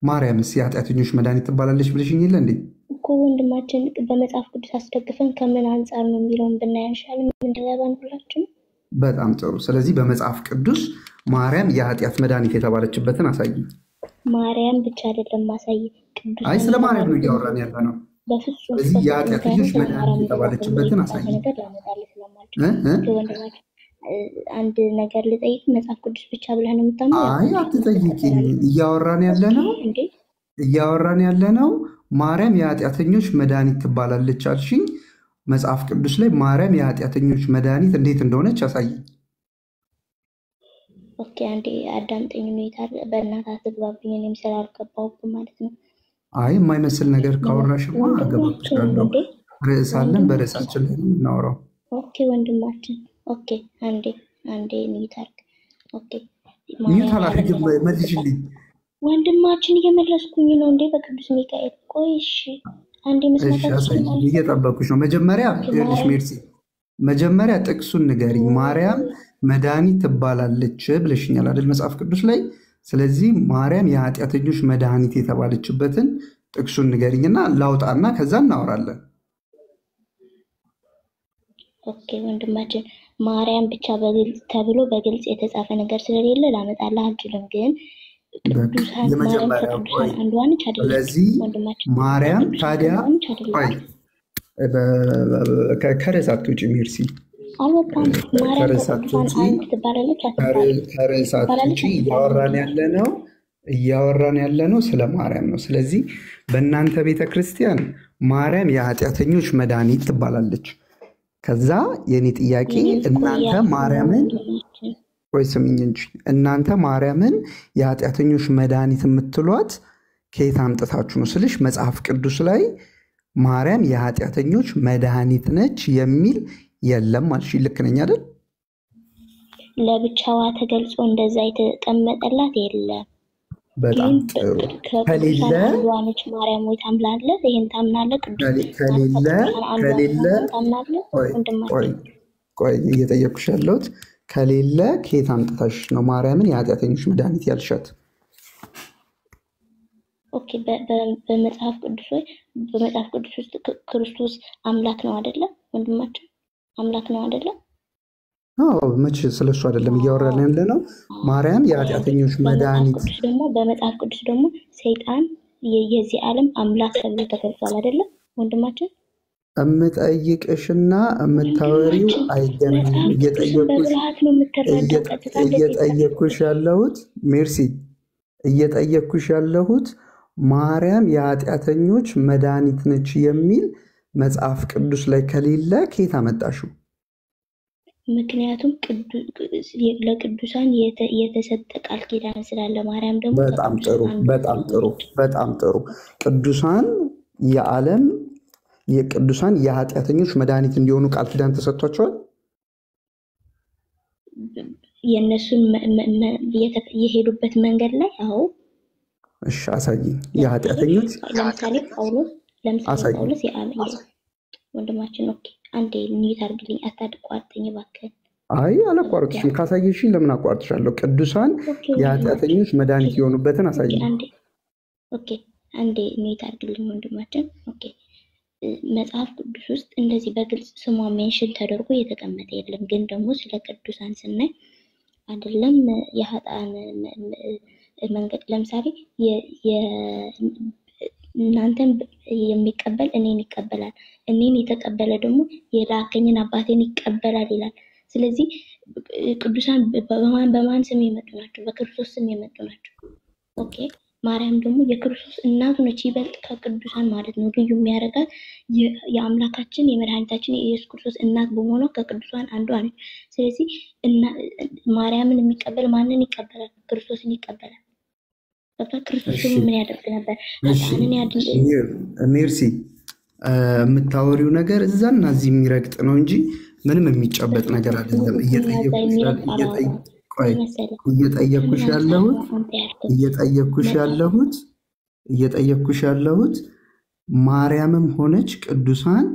ማርያምስ የኃጢአተኞች መድኃኒት ትባላለች ብለሽኝ የለ እንዴ? እኮ ወንድማችን በመጽሐፍ ቅዱስ አስደግፈን ከምን አንጻር ነው የሚለውን ብናይ አይሻልም? እንደገባን ሁላችን። በጣም ጥሩ። ስለዚህ በመጽሐፍ ቅዱስ ማርያም የኃጢአት መድኃኒት የተባለችበትን አሳይ። ማርያም ብቻ አይደለም ማሳይ፣ ቅዱስ። አይ ስለ ማርያም ነው እያወራን ያለ ነው። በፍጹም። ስለዚህ የኃጢአተኞች መድኃኒት የተባለችበትን አሳይ። አንድ ነገር ልጠይቅ፣ መጽሐፍ ቅዱስ ብቻ ብለህ ነው የምታምነው? አይ አትጠይቂኝ። እያወራን ያለ ነው ማርያም የኃጢአተኞች መድኃኒት ትባላለች አልሽኝ። መጽሐፍ ቅዱስ ላይ ማርያም የኃጢአተኞች መድኃኒት እንዴት እንደሆነች አሳይ። ኦኬ፣ አንዴ አዳምጠኝ። ሁኔታ በእናትህ አትግባብኝ፣ እኔም ስላልገባሁብህ ማለት ነው። አይ የማይመስል ነገር ካወራሽማ አገባብሻለሁ። ርዕስ አለን፣ በርዕሳችን ላይ ነው የምናወራው። ኦኬ ወንድማችን፣ ኦኬ አንዴ ሚታርክ። ኦኬ ሚታላርግም መልሽልኝ ወንድማችን፣ እየመለስኩኝ ነው እንዴ በቅዱስ ሚካኤል። ቆይ እሺ፣ አንዴ መስማታችን እየጠበኩሽ ነው። መጀመሪያ ይኸውልሽ ሜርሲ፣ መጀመሪያ ጥቅሱን ንገሪኝ። ማርያም መድኃኒት ትባላለች ብለሽኛል አይደል መጽሐፍ ቅዱስ ላይ። ስለዚህ ማርያም የኃጢአተኞች መድኃኒት የተባለችበትን ጥቅሱን ንገሪኝና ላውጣና ከዛ እናወራለን። ኦኬ ወንድማችን፣ ማርያም ብቻ በግልጽ ተብሎ በግልጽ የተጻፈ ነገር ስለሌለ ላመጣልህ አልችልም። ግን የመጀመሪያው ስለዚህ ማርያም ታዲያ ከርዕስ አትውጪ ሜርሲ፣ ከርዕስ አትውጪ። እያወራን ያለነው ስለ ማርያም ነው። ስለዚህ በእናንተ ቤተክርስቲያን ማርያም የኃጢአተኞች መድኃኒት ትባላለች። ከዛ የኔ ጥያቄ እናንተ ማርያምን ወይ ስምኝ እንጂ እናንተ ማርያምን የኃጢአተኞች መድኃኒት የምትሏት ከየት አምጥታችሁ ነው ስልሽ፣ መጽሐፍ ቅዱስ ላይ ማርያም የኃጢአተኞች መድኃኒት ነች የሚል የለም አልሽ። ልክ ነኝ አይደል? ለብቻዋ ተገልጾ እንደዛ የተቀመጠላት የለም። በጣም ጥሩ። ከሌለ ማርያም ወይ ታምላለህ? ይሄን ታምናለህ? ቆይ እየጠየኩሽ ያለሁት ከሌለ ከየት አምጥታሽ ነው ማርያምን የኃጢአተኞች መድኃኒት ያልሻት? ኦኬ፣ በመጽሐፍ ቅዱስ ወይ በመጽሐፍ ቅዱስ ውስጥ ክርስቶስ አምላክ ነው አይደለ? ወንድማችን አምላክ ነው አይደለ? አዎ መቼ ስለሱ አይደለም እያወራን ያለ ነው። ማርያም የኃጢአተኞች መድኃኒት በመጽሐፍ ቅዱስ ደግሞ ሰይጣን የዚህ ዓለም አምላክ ተብሎ ተገልጿል አይደለ? ወንድማችን እምጠይቅሽና እምታወሪው አይገናኝም። እየጠየኩሽ ያለሁት ሜርሲ፣ እየጠየኩሽ ያለሁት ማርያም የኃጢአተኞች መድኃኒት ነች የሚል መጽሐፍ ቅዱስ ላይ ከሌለ ከየት አመጣሽው? ምክንያቱም ለቅዱሳን የተሰጠ ቃል ኪዳን ስላለ ማርያም ደግሞ በጣም ጥሩ ቅዱሳን የቅዱሳን የኃጢአተኞች መድኃኒት እንዲሆኑ ቃል ኪዳን ተሰጥቷቸዋል። የነሱን የሄዱበት መንገድ ላይ አዎ። እሺ አሳይኝ። የኃጢአተኞች ለምሳሌ ጳውሎስ ወንድማችን ኦኬ፣ አንዴ ኒት አድርግልኝ፣ አታቋርጠኝ እባክህ። አይ አላቋርጥሽም። ካሳየሽኝ ለምን አቋርጥሻለሁ? ቅዱሳን የኃጢአተኞች መድኃኒት የሆኑበትን አሳይኝ። ኦኬ አንዴ ኒት አድርግልኝ ወንድማችን። ኦኬ መጽሐፍ ቅዱስ ውስጥ እንደዚህ በግልጽ ስሟ ሜንሽን ተደርጎ የተቀመጠ የለም። ግን ደግሞ ስለ ቅዱሳን ስናይ አይደለም የኃጥአን መንገድ ለምሳሌ እናንተን የሚቀበል እኔን ይቀበላል፣ እኔን የተቀበለ ደግሞ የላከኝን አባቴን ይቀበላል ይላል። ስለዚህ ቅዱሳን በማን ስም የመጡ ናቸው? በክርስቶስ ስም የመጡ ናቸው። ኦኬ ማርያም ደግሞ የክርስቶስ እናቱ ነች። ይበልጥ ከቅዱሳን ማለት ነው ልዩ የሚያደርጋት የአምላካችን የመድኃኒታችን የኢየሱስ ክርስቶስ እናት በመሆኗ ከቅዱሳን አንዷ ነች። ስለዚህ ማርያምን የሚቀበል ማንን ይቀበላል? ክርስቶስን ይቀበላል። ክርስቶስ ምን ያደርግ ነበር? ሜርሲ የምታወሪው ነገር እዛና እዚህ የሚረግጥ ነው እንጂ ምንም የሚጨበጥ ነገር አይደለም። እየጠየኩሽ ያለሁት ማርያምም ሆነች ቅዱሳን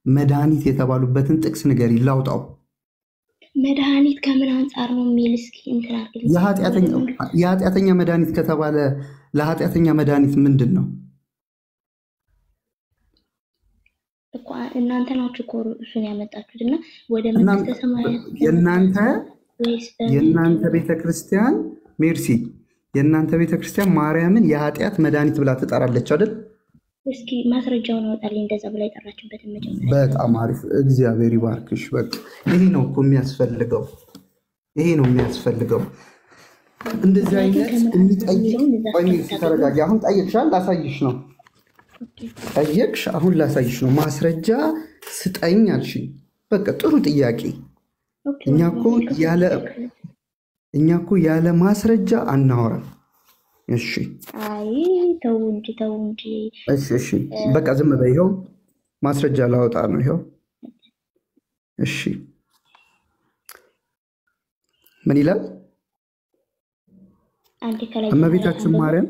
መድኃኒት የተባሉበትን ጥቅስ ንገሪ ላውጣው። መድኃኒት ከምን አንጻር ነው የሚል እስኪ እንትን አድርግልኝ። የኃጢአተኛ መድኃኒት ከተባለ ለኃጢአተኛ መድኃኒት ምንድን ነው እኮ? እናንተ ናችሁ እኮ እሱን ያመጣችሁት እና ወደ መንግስተ ሰማያት የእናንተ ቤተክርስቲያን ሜርሲ፣ የእናንተ ቤተክርስቲያን ማርያምን የኃጢአት መድኃኒት ብላ ትጠራለች አይደል? እስኪ ማስረጃውን አወጣልኝ እንደዛ ብላ የጠራችበትን መጀመሪያ። በጣም አሪፍ፣ እግዚአብሔር ይባርክሽ። በቃ ይሄ ነው እኮ የሚያስፈልገው፣ ይሄ ነው የሚያስፈልገው። እንደዚህ አይነት የሚጠይቅ ተረጋጊ። አሁን ጠየቅሻል፣ ላሳይሽ ነው። ጠየቅሽ፣ አሁን ላሳይሽ ነው። ማስረጃ ስጠኝ አልሽኝ። በቃ ጥሩ ጥያቄ። እኛ እኮ ያለ ማስረጃ አናወራም። እሺ አይ ተው እንጂ እሺ በቃ ዝም በይ። ይኸው ማስረጃ ላወጣ ነው። ይኸው እሺ ምን ይላል? እመቤታችን ማርያም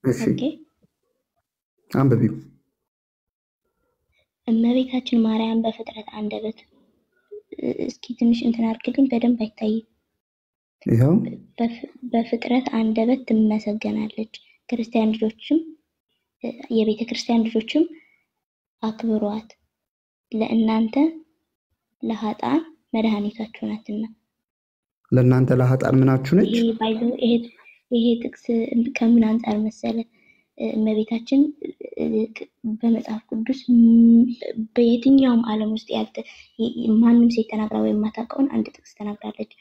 እሺ አንብቢው። እመቤታችን ማርያም በፍጥረት አንደበት እስኪ ትንሽ እንትን አድርግልኝ፣ በደንብ አይታይም። ይኸው በፍጥረት አንደበት ትመሰገናለች፣ ክርስቲያን ልጆችም የቤተ ክርስቲያን ልጆችም አክብሯት፣ ለእናንተ ለኃጥአን መድኃኒታችሁ ናትና። ለእናንተ ለኃጥአን ምናችሁ ነች? ይሄ ጥቅስ ከምን አንጻር መሰለ? እመቤታችን በመጽሐፍ ቅዱስ በየትኛውም ዓለም ውስጥ ማንም ሴት ተናግራ ወይም የማታውቀውን አንድ ጥቅስ ተናግራለች።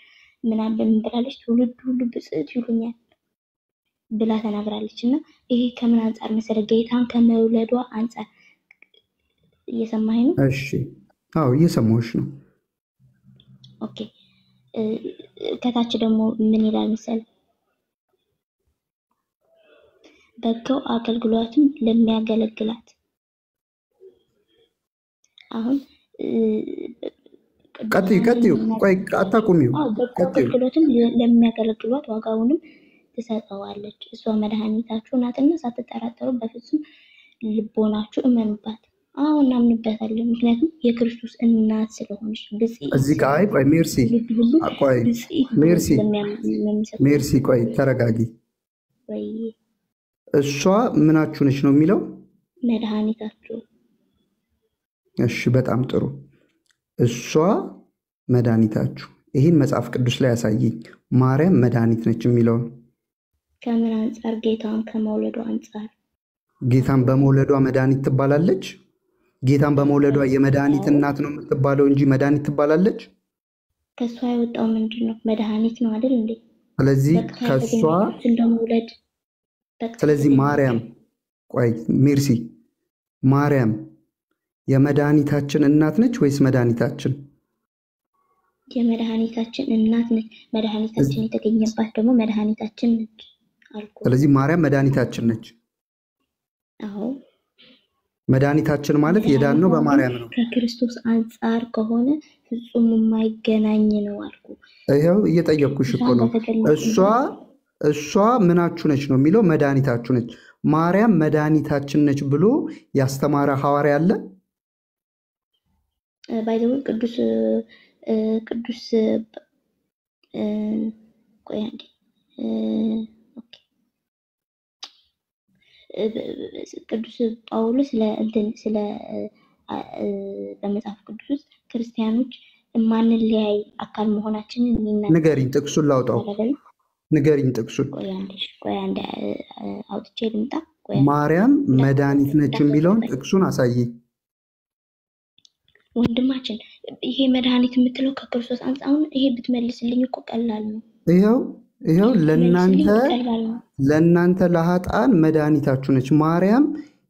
ምን ብላለች? ትውልድ ሁሉ ብጽዕት ይሉኛል ብላ ተናግራለች። እና ይሄ ከምን አንጻር መሰለ? ጌታን ከመውለዷ አንጻር። እየሰማኸኝ ነው? እሺ አዎ እየሰማሁሽ ነው። ኦኬ ከታች ደግሞ ምን ይላል መሰለ? በጎ አገልግሎትም ለሚያገለግላት። አሁን ቀጥዩ፣ ቆይ አታቁሚው። በጎ አገልግሎትም ለሚያገለግሏት ዋጋውንም ትሰጠዋለች። እሷ መድኃኒታችሁ ናትና ሳትጠራጠሩ በፍጹም ልቦናችሁ እመኑባት። አሁን እናምንበታለን፣ ምክንያቱም የክርስቶስ እናት ስለሆነች። እዚህ ጋር ቆይ ሜርሲ ቆይ ተረጋጊ። እሷ ምናችሁ ነች ነው የሚለው? መድኃኒታችሁ። እሺ በጣም ጥሩ። እሷ መድኃኒታችሁ። ይህን መጽሐፍ ቅዱስ ላይ ያሳየኝ። ማርያም መድኃኒት ነች የሚለውን ከምን አንጻር? ጌታን ከመውለዷ አንጻር። ጌታን በመውለዷ መድኃኒት ትባላለች? ጌታን በመውለዷ የመድኃኒት እናት ነው የምትባለው እንጂ መድኃኒት ትባላለች? ከሷ የወጣው ምንድን ነው? መድኃኒት ነው አይደል እንዴ? ስለዚህ ከሷ እንደመውለድ። ስለዚህ ማርያም ቆይ ሜርሲ፣ ማርያም የመድኃኒታችን እናት ነች ወይስ መድኃኒታችን? የመድኃኒታችን እናት ነች። መድኃኒታችን የተገኘባት ደግሞ መድኃኒታችን ነች አልኩ። ስለዚህ ማርያም መድኃኒታችን ነች። አዎ መድኃኒታችን ማለት የዳነው በማርያም ነው። ከክርስቶስ አንጻር ከሆነ ፍጹም የማይገናኝ ነው አልኩ። ይሄው እየጠየቅኩሽ እኮ ነው። እሷ ምናችሁ ነች ነው የሚለው? መድኃኒታችሁ ነች። ማርያም መድኃኒታችን ነች ብሎ ያስተማረ ሐዋርያ አለ? ባይዘው ቅዱስ ቆይ አንዴ ኦኬ ቅዱስ ጳውሎስ ስለ በመጽሐፍ ቅዱስ ውስጥ ክርስቲያኖች ማንለያይ አካል መሆናችንን የሚናገር ንገሪኝ፣ ጥቅሱን ላውጣው። ንገሪኝ ጥቅሱን። ቆይ አንዴ አውጥቼ ልምጣ። ማርያም መድኃኒት ነች የሚለውን ጥቅሱን አሳየኝ። ወንድማችን ይሄ መድኃኒት የምትለው ከክርስቶስ አንጻር ይሄ ብትመልስልኝ እኮ ቀላል ነው። ይሄው ለእናንተ ለኃጥአን መድኃኒታችሁ ነች። ማርያም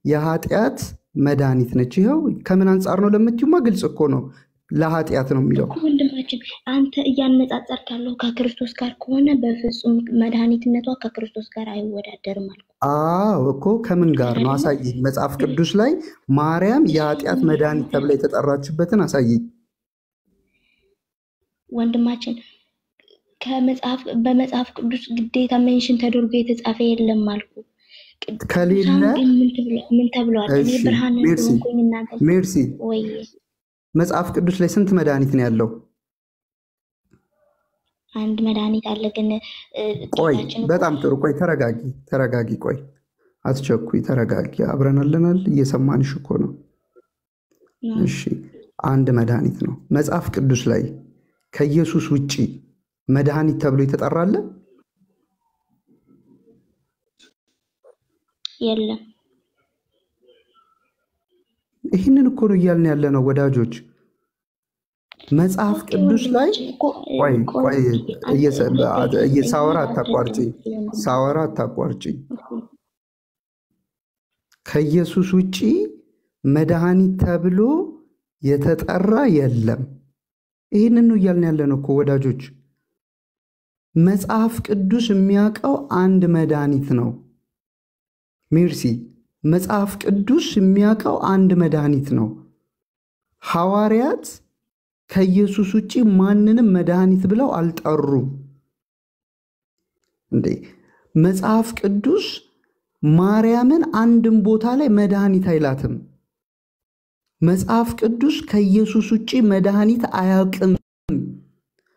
የኃጢአት መድኃኒት ነች። ይሄው ከምን አንጻር ነው ለምትዩማ ግልጽ እኮ ነው። ለኃጢአት ነው የሚለው ወንድማችን። አንተ እያነጻጸርክ ያለው ከክርስቶስ ጋር ከሆነ በፍጹም መድኃኒትነቷ ከክርስቶስ ጋር አይወዳደርም አልኩ። አዎ እኮ ከምን ጋር ነው? አሳየኝ። መጽሐፍ ቅዱስ ላይ ማርያም የኃጢአት መድኃኒት ተብላ የተጠራችበትን አሳየኝ ወንድማችን። በመጽሐፍ ቅዱስ ግዴታ ሜንሽን ተደርጎ የተጻፈ የለም አልኩ። ከሌለ ምን ተብሏል? እኔ ብርሃን ነኝ እናንተ ሜርሲ ወይ መጽሐፍ ቅዱስ ላይ ስንት መድኃኒት ነው ያለው? አንድ መድኃኒት አለ። ግን ቆይ በጣም ጥሩ። ቆይ ተረጋጊ። ቆይ አትቸኩይ፣ ተረጋጊ። አብረን አለናል፣ እየሰማንሽ እኮ ነው። እሺ አንድ መድኃኒት ነው። መጽሐፍ ቅዱስ ላይ ከኢየሱስ ውጪ መድኃኒት ተብሎ የተጠራለ የለም። ይህንን እኮ ነው እያልን ያለ ነው ወዳጆች። መጽሐፍ ቅዱስ ላይ ቆይ ሳወራ አታቋርጪ። ከኢየሱስ ውጪ መድኃኒት ተብሎ የተጠራ የለም። ይህንን ነው እያልን ያለ ነው እኮ ወዳጆች። መጽሐፍ ቅዱስ የሚያውቀው አንድ መድኃኒት ነው። ሜርሲ መጽሐፍ ቅዱስ የሚያውቀው አንድ መድኃኒት ነው። ሐዋርያት ከኢየሱስ ውጪ ማንንም መድኃኒት ብለው አልጠሩም እንዴ? መጽሐፍ ቅዱስ ማርያምን አንድም ቦታ ላይ መድኃኒት አይላትም። መጽሐፍ ቅዱስ ከኢየሱስ ውጪ መድኃኒት አያውቅም።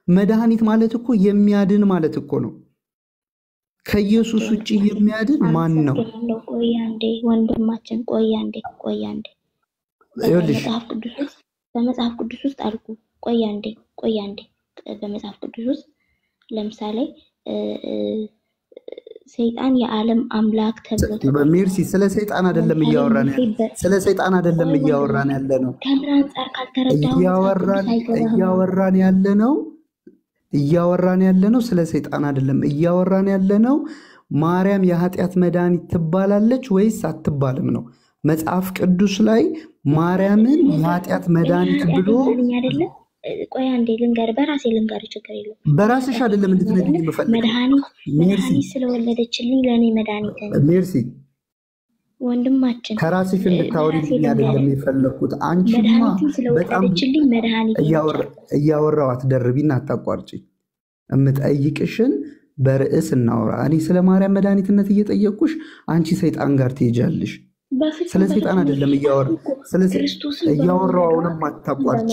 መድኃኒት ማለት እኮ የሚያድን ማለት እኮ ነው። ከኢየሱስ ውጪ የሚያድን ማን ነው? ቆይ አንዴ ወንድማችን፣ ቆይ አንዴ በመጽሐፍ ቅዱስ ውስጥ አልኩ። ቆይ አንዴ በመጽሐፍ ቅዱስ ውስጥ ለምሳሌ ሰይጣን የዓለም አምላክ ተብሎ በሜርሲ ስለ ሰይጣን አይደለም እያወራን ያለ ነው። ከምን አንጻር ካልተረዳው እያወራን ያለ ነው። ስለ ሰይጣን አይደለም እያወራን ያለ ነው። ማርያም የኃጢአት መድኃኒት ትባላለች ወይስ አትባልም ነው። መጽሐፍ ቅዱስ ላይ ማርያምን የኃጢአት መድኃኒት ብሎ ቆይ አንዴ በራሴ ልንገር፣ ችግር የለውም። በራስሽ አይደለም እንድትነግሪኝ የምፈልገው። መድኃኒት ስለወለደችልኝ ለእኔ መድኃኒት ነው። ሜርሲ ወንድማችን ከራስሽ እንድታወሪልኝ አይደለም የፈለኩት። አንቺማ በጣም እያወራው አትደርቢና አታቋርጪ። እምጠይቅሽን በርዕስ እናወራ። እኔ ስለ ማርያም መድኃኒትነት እየጠየቅኩሽ አንቺ ሰይጣን ጋር ትሄጃለሽ። ስለ ሰይጣን አይደለም እያወራው አሁንም አታቋርጪ።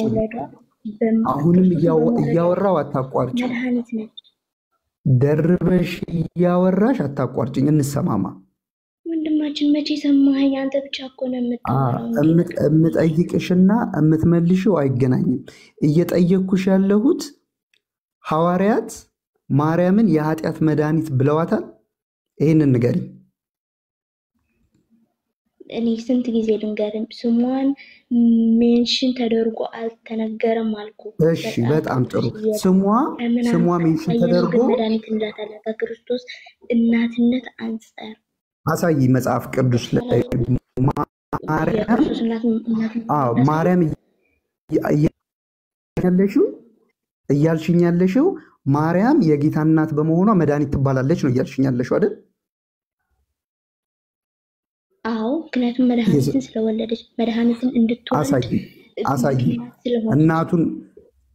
አሁንም እያወራው አታቋርጪ። ደርበሽ እያወራሽ አታቋርጪኝ። እንሰማማ ወንድማችን መቼ ሰማኸኝ? አንተ ብቻ እኮ ነው የምታወራው። እምጠይቅሽና እምትመልሽው አይገናኝም። እየጠየቅኩሽ ያለሁት ሐዋርያት ማርያምን የኃጢአት መድኃኒት ብለዋታል? ይህንን ንገሪኝ። እኔ ስንት ጊዜ ልንገርም? ስሟን ሜንሽን ተደርጎ አልተነገረም አልኩ። እሺ በጣም ጥሩ። ስሟ ሜንሽን ተደርጎ መድኃኒት እንዳታለ ከክርስቶስ እናትነት አንጻር አሳይ መጽሐፍ ቅዱስ ላይ ማርያም እያልሽኝ ያለሽው ማርያም የጌታ እናት በመሆኗ መድኃኒት ትባላለች ነው እያልሽኝ ያለሽው አይደል? አዎ፣ ምክንያቱም መድኃኒትን ስለወለደች መድኃኒትን እንድትወልድ አሳይ እናቱን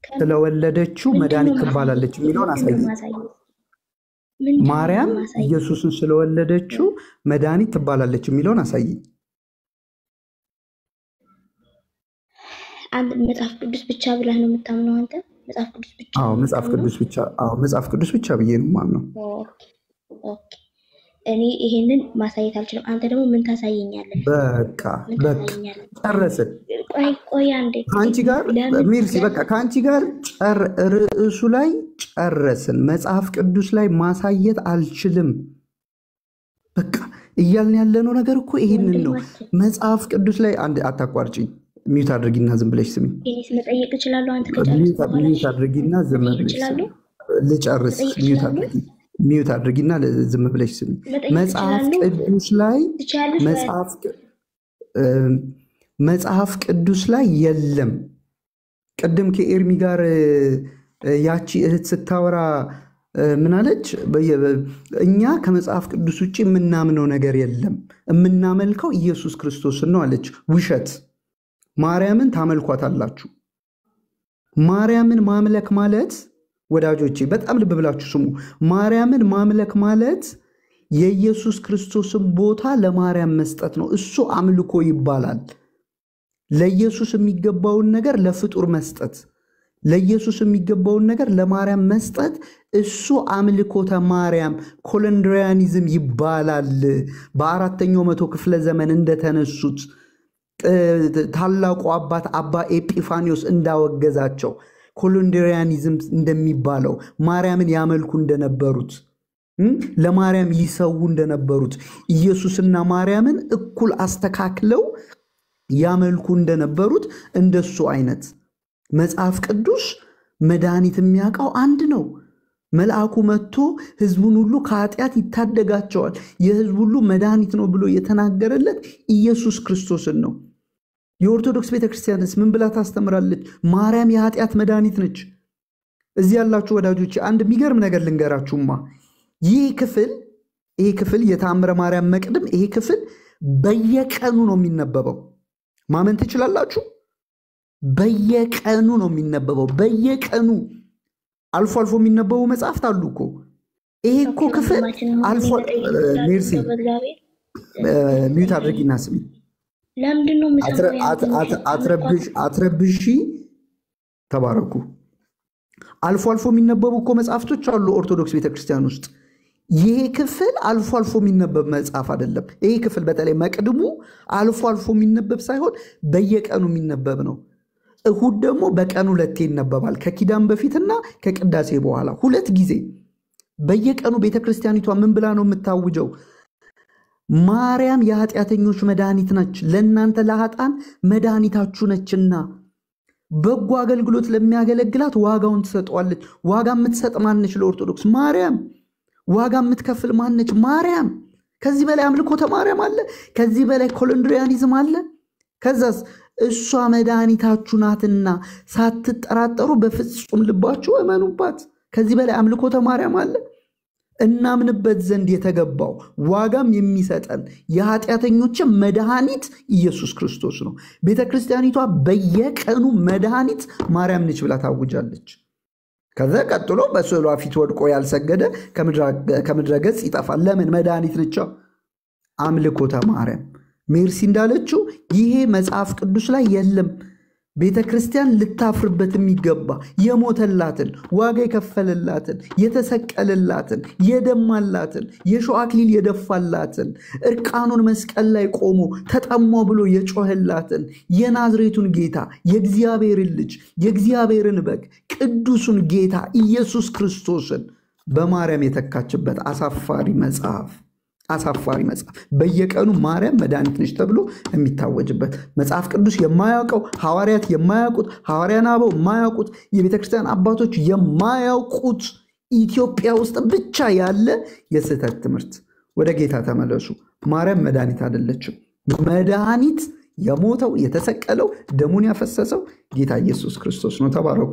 ስለወለደችው መድኃኒት ትባላለች የሚለውን አሳይ። ማርያም ኢየሱስን ስለወለደችው መድኃኒት ትባላለች የሚለውን አሳይ። አንተ መጽሐፍ ቅዱስ ብቻ ብለህ ነው የምታምነው አንተ? መጽሐፍ ቅዱስ ብቻ? አዎ መጽሐፍ ቅዱስ ብቻ። አዎ መጽሐፍ ቅዱስ ብቻ ብዬ ነው የማምነው። ኦኬ እኔ ይሄንን ማሳየት አልችልም። አንተ ደግሞ ምን ታሳየኛለህ? በቃ ጨረስን። ቆይ አንዴ ከአንቺ ጋር ሚርሲ በቃ ከአንቺ ጋር ርዕሱ ላይ ጨረስን። መጽሐፍ ቅዱስ ላይ ማሳየት አልችልም። በቃ እያልን ያለነው ነገር እኮ ይሄንን ነው። መጽሐፍ ቅዱስ ላይ አንድ አታቋርጪኝ። ሚዩት አድርጊና ዝም ብለሽ ስሚ። እኔስ መጠየቅ እችላለሁ? አንተ ከጨረስክ በኋላ ሚዩት አድርጊና ዝም ብለሽ ልጨርስ። ሚዩት አድርጊና ዝም ብለሽ ስሚ። መጽሐፍ ቅዱስ ላይ መጽሐፍ ቅዱስ ላይ የለም። ቅድም ከኤርሚ ጋር ያቺ እህት ስታወራ ምን አለች? እኛ ከመጽሐፍ ቅዱስ ውጪ የምናምነው ነገር የለም፣ የምናመልከው ኢየሱስ ክርስቶስን ነው አለች። ውሸት። ማርያምን ታመልኳታላችሁ። ማርያምን ማምለክ ማለት ወዳጆቼ በጣም ልብ ብላችሁ ስሙ። ማርያምን ማምለክ ማለት የኢየሱስ ክርስቶስን ቦታ ለማርያም መስጠት ነው። እሱ አምልኮ ይባላል። ለኢየሱስ የሚገባውን ነገር ለፍጡር መስጠት፣ ለኢየሱስ የሚገባውን ነገር ለማርያም መስጠት፣ እሱ አምልኮተ ማርያም ኮሎንድሪያኒዝም ይባላል። በአራተኛው መቶ ክፍለ ዘመን እንደተነሱት ታላቁ አባት አባ ኤጲፋኒዮስ እንዳወገዛቸው ኮሎንድሪያኒዝም እንደሚባለው ማርያምን ያመልኩ እንደነበሩት ለማርያም ይሰው እንደነበሩት ኢየሱስና ማርያምን እኩል አስተካክለው ያመልኩ እንደነበሩት እንደሱ አይነት መጽሐፍ ቅዱስ መድኃኒት የሚያውቀው አንድ ነው። መልአኩ መጥቶ ህዝቡን ሁሉ ከኃጢአት ይታደጋቸዋል፣ የህዝብ ሁሉ መድኃኒት ነው ብሎ የተናገረለት ኢየሱስ ክርስቶስን ነው። የኦርቶዶክስ ቤተክርስቲያንስ ምን ብላ ታስተምራለች? ማርያም የኃጢአት መድኃኒት ነች። እዚህ ያላችሁ ወዳጆች አንድ የሚገርም ነገር ልንገራችሁማ። ይህ ክፍል የተአምረ ማርያም መቅድም ይሄ ክፍል በየቀኑ ነው የሚነበበው። ማመን ትችላላችሁ? በየቀኑ ነው የሚነበበው። በየቀኑ አልፎ አልፎ የሚነበቡ መጽሐፍት አሉ እኮ። ይሄ እኮ ክፍል አልፎ ሜርሲ ሚዩት አድርጊና ስሚ። ለምንድነው አትረብሺ። ተባረኩ። አልፎ አልፎ የሚነበቡ እኮ መጽሐፍቶች አሉ ኦርቶዶክስ ቤተክርስቲያን ውስጥ። ይሄ ክፍል አልፎ አልፎ የሚነበብ መጽሐፍ አይደለም። ይሄ ክፍል በተለይ መቅድሙ አልፎ አልፎ የሚነበብ ሳይሆን በየቀኑ የሚነበብ ነው። እሁድ ደግሞ በቀኑ 2 ይነበባል፣ ከኪዳን በፊትና ከቅዳሴ በኋላ 2 ጊዜ። በየቀኑ ቤተክርስቲያኒቷ ምን ብላ ነው የምታውጀው? ማርያም የኃጢአተኞች መድኃኒት ነች፣ ለእናንተ ለኃጥአን መድኃኒታችሁ ነችና በጎ አገልግሎት ለሚያገለግላት ዋጋውን ትሰጠዋለች። ዋጋ የምትሰጥ ማነች? ለኦርቶዶክስ ማርያም። ዋጋ የምትከፍል ማነች? ማርያም። ከዚህ በላይ አምልኮተ ማርያም አለ? ከዚህ በላይ ኮሎንድሪያኒዝም አለ? ከዛስ እሷ መድኃኒታችሁ ናትና ሳትጠራጠሩ በፍጹም ልባችሁ እመኑባት። ከዚህ በላይ አምልኮተ ማርያም አለ? እናምንበት ዘንድ የተገባው ዋጋም የሚሰጠን የኃጢአተኞችን መድኃኒት ኢየሱስ ክርስቶስ ነው። ቤተክርስቲያኒቷ በየቀኑ መድኃኒት ማርያም ነች ብላ ታውጃለች። ከዛ ቀጥሎ በስዕሏ ፊት ወድቆ ያልሰገደ ከምድረ ገጽ ይጠፋል። ለምን? መድኃኒት ነች። አምልኮተ ማርያም። ሜርሲ እንዳለችው ይሄ መጽሐፍ ቅዱስ ላይ የለም። ቤተ ክርስቲያን ልታፍርበት የሚገባ የሞተላትን ዋጋ የከፈለላትን የተሰቀለላትን የደማላትን የሾህ አክሊል የደፋላትን እርቃኑን መስቀል ላይ ቆሞ ተጠሞ ብሎ የጮህላትን የናዝሬቱን ጌታ የእግዚአብሔርን ልጅ የእግዚአብሔርን በግ ቅዱሱን ጌታ ኢየሱስ ክርስቶስን በማርያም የተካችበት አሳፋሪ መጽሐፍ በየቀኑ ማርያም መድኃኒት ነች ተብሎ የሚታወጅበት መጽሐፍ ቅዱስ የማያውቀው ሐዋርያት የማያውቁት ሐዋርያን አበው የማያውቁት የቤተ ክርስቲያን አባቶች የማያውቁት ኢትዮጵያ ውስጥ ብቻ ያለ የስህተት ትምህርት። ወደ ጌታ ተመለሱ። ማርያም መድኃኒት አይደለችም። መድኃኒት የሞተው የተሰቀለው ደሙን ያፈሰሰው ጌታ ኢየሱስ ክርስቶስ ነው። ተባረኩ።